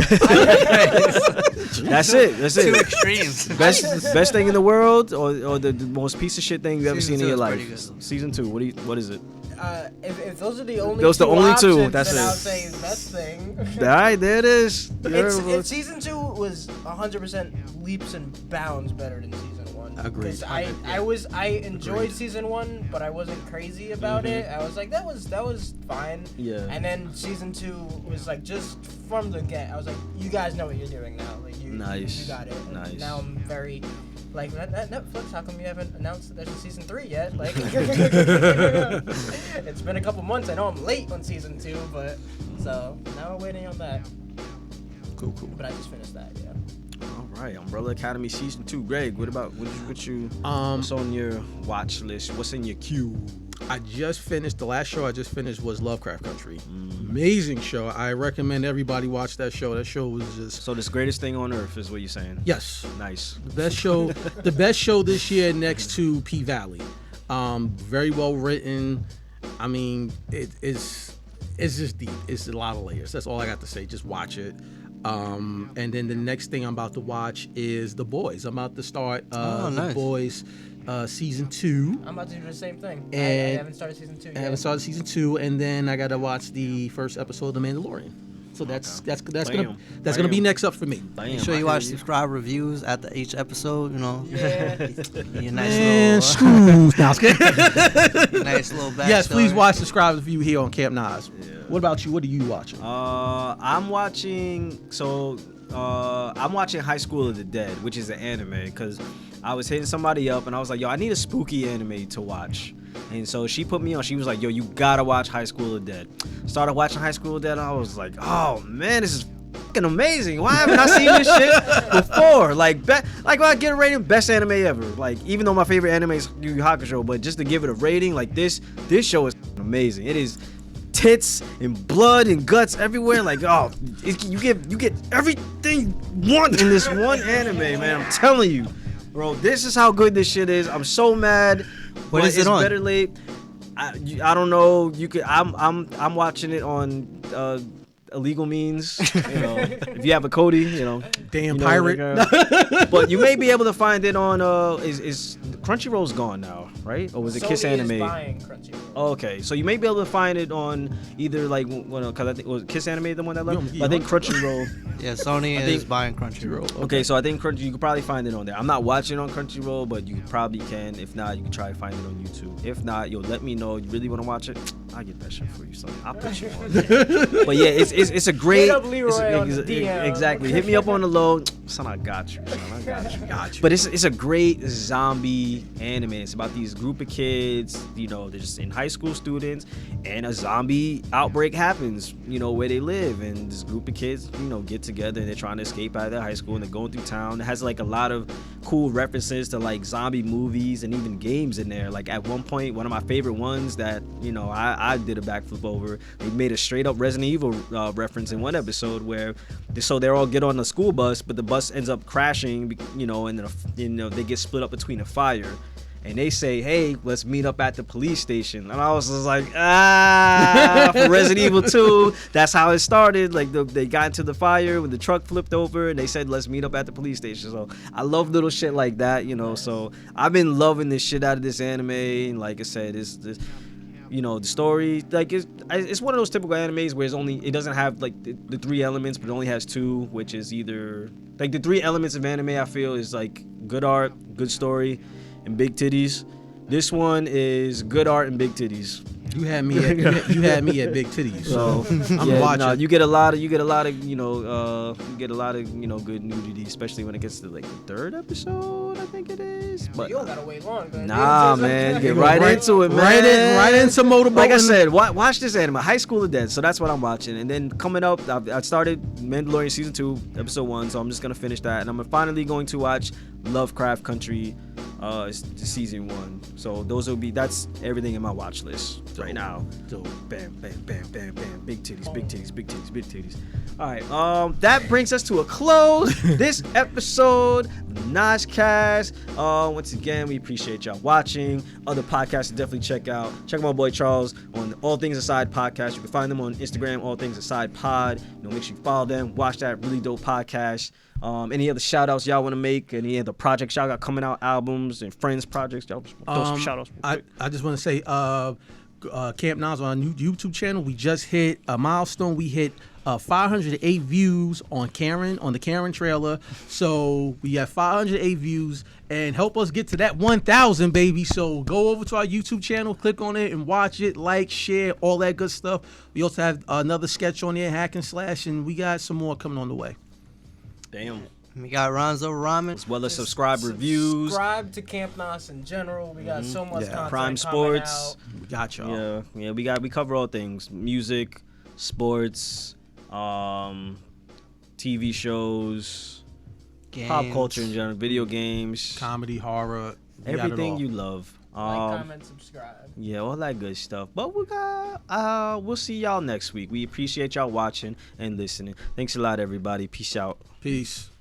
That's it. 2 extremes. Best thing in the world, or the most piece of shit thing you've ever Season seen in 2 your is life? pretty good. Season 2. What is it? If those are the only Those two the only two, options, that's then it. I'll say best thing. All right, there it is. It's season 2 was 100% leaps and bounds better than season 1. Agreed. I enjoyed season 1, but I wasn't crazy about it. I was like, that was fine. Yeah. And then season 2 was like, just from the get, I was like, you guys know what you're doing now. Like you got it. And Nice. now I'm very. Like, Netflix, how come you haven't announced that there's a season 3 yet? Like, it's been a couple months. I know I'm late on season 2, but so now we're waiting on that. Cool. But I just finished that, yeah. All right, Umbrella Academy season 2. Greg, what you? What's on your watch list? What's in your queue? I just finished. The last show I just finished was Lovecraft Country. Amazing show. I recommend everybody watch that show. That show was just. So this greatest thing on earth is what you're saying? Yes. Nice. The best show. The best show this year next to P Valley. Very well written. I mean, it's just deep. It's a lot of layers. That's all I got to say. Just watch it. And then the next thing I'm about to watch is The Boys. I'm about to start The Boys season 2. I'm about to do the same thing. I And haven't started season 2 yet. I haven't started season 2, and then I gotta watch the first episode of The Mandalorian. So that's gonna be next up for me. Make sure you watch, subscribe, reviews at each episode. You know, Yeah. your nice And little, screws. Now, nice little backstory. yes, please watch, subscribe, review here on Camp Nas. Yeah. What about you? What are you watching? I'm watching High School of the Dead, which is an anime, because I was hitting somebody up and I was like, yo, I need a spooky anime to watch. And so she put me on. She was like, yo, you gotta watch High School of the Dead. Started watching High School of the Dead and I was like, oh man, this is fucking amazing. Why haven't I seen this shit before? Like I get a rating, best anime ever. Like, even though my favorite anime is Yu Yu Hakusho, but just to give it a rating, like this show is amazing. It is tits and blood and guts everywhere. Like, oh, you get everything you want in this one anime, man. I'm telling you, bro. This is how good this shit is. I'm so mad. What is it on? Better late. I don't know. You could. I'm watching it on illegal means. You know, if you have a Cudi, you know. Damn you know, pirate. But you may be able to find it on. Is Crunchyroll's gone now, right? Or was it Kiss Anime? Is buying Crunchyroll. Oh, okay, so you may be able to find it on either like, because I think was Kiss Anime the one that left. I think Crunchyroll. Yeah, Sony is buying Crunchyroll. Okay, so I think you could probably find it on there. I'm not watching it on Crunchyroll, but you probably can. If not, you can try to find it on YouTube. If not, let me know. You really want to watch it? I'll get that shit for you, son. I'll put you on. But yeah, it's a great. Hit up Leeroy on the DM. Exactly. Hit me up on the low, son. I got you, son. I got you. But it's a great zombie anime. It's about these group of kids. You know, they're just in high school students, and a zombie outbreak happens. You know, where they live, and this group of kids, you know, get together and they're trying to escape out of their high school, and they're going through town. It has like a lot of cool references to like zombie movies and even games in there. Like at one point, one of my favorite ones that, you know, I did a backflip over, they made a straight up Resident Evil reference in one episode where they all get on the school bus, but the bus ends up crashing, you know, and then they get split up between a fire. And they say, hey, let's meet up at the police station. And I was just like, for Resident Evil 2, that's how it started. Like, they got into the fire when the truck flipped over, and they said, let's meet up at the police station. So I love little shit like that, you know. So I've been loving this shit out of this anime. And like I said, it's you know, the story, like, it's one of those typical animes where it doesn't have like the 3 elements, but it only has 2, which is either like the 3 elements of anime. I feel is like good art, good story, and big titties. This one is good art and big titties. You had me at big titties. So I'm watching. No, you get a lot of you know good nudity, especially when it gets to like the 3rd episode, I think it is. But you don't gotta wait long. Nah, man, get right into it, man. Right into motorboat. Like I said, watch this anime, High School of the Dead. So that's what I'm watching. And then coming up, I started Mandalorian season 2, episode 1. So I'm just gonna finish that, and I'm finally going to watch Lovecraft Country It's the season 1. So that's everything in my watch list right now. Dope. Bam, bam, bam, bam, bam. Big titties, big titties, big titties, big titties. All right. That brings us to a close. This episode, NosCast. Once again, we appreciate y'all watching. Other podcasts to definitely check out. Check my boy Charles on All Things Aside podcast. You can find them on Instagram, All Things Aside Pod. Make sure you follow them. Watch that really dope podcast. Any other shout outs y'all want to make? Any other projects y'all got coming out, albums and friends projects? Y'all throw some shout outs. I just want to say, Camp Nas on our new YouTube channel. We just hit a milestone. We hit 508 views on the Karen trailer. So we have 508 views, and help us get to that 1,000, baby. So go over to our YouTube channel, click on it, and watch it, like, share, all that good stuff. We also have another sketch on there, Hack and Slash, and we got some more coming on the way. Damn. We got Ronzo Ramen. As well as reviews. Subscribe to Camp Nos in general. We got so much content Prime coming Sports. out. We got y'all. Yeah. We cover all things: music, sports, TV shows, Games. pop culture in general, video games, Comedy, horror, everything you love. Like, comment, subscribe. Yeah, all that good stuff. But we'll see y'all next week. We appreciate y'all watching and listening. Thanks a lot, everybody. Peace out. Peace.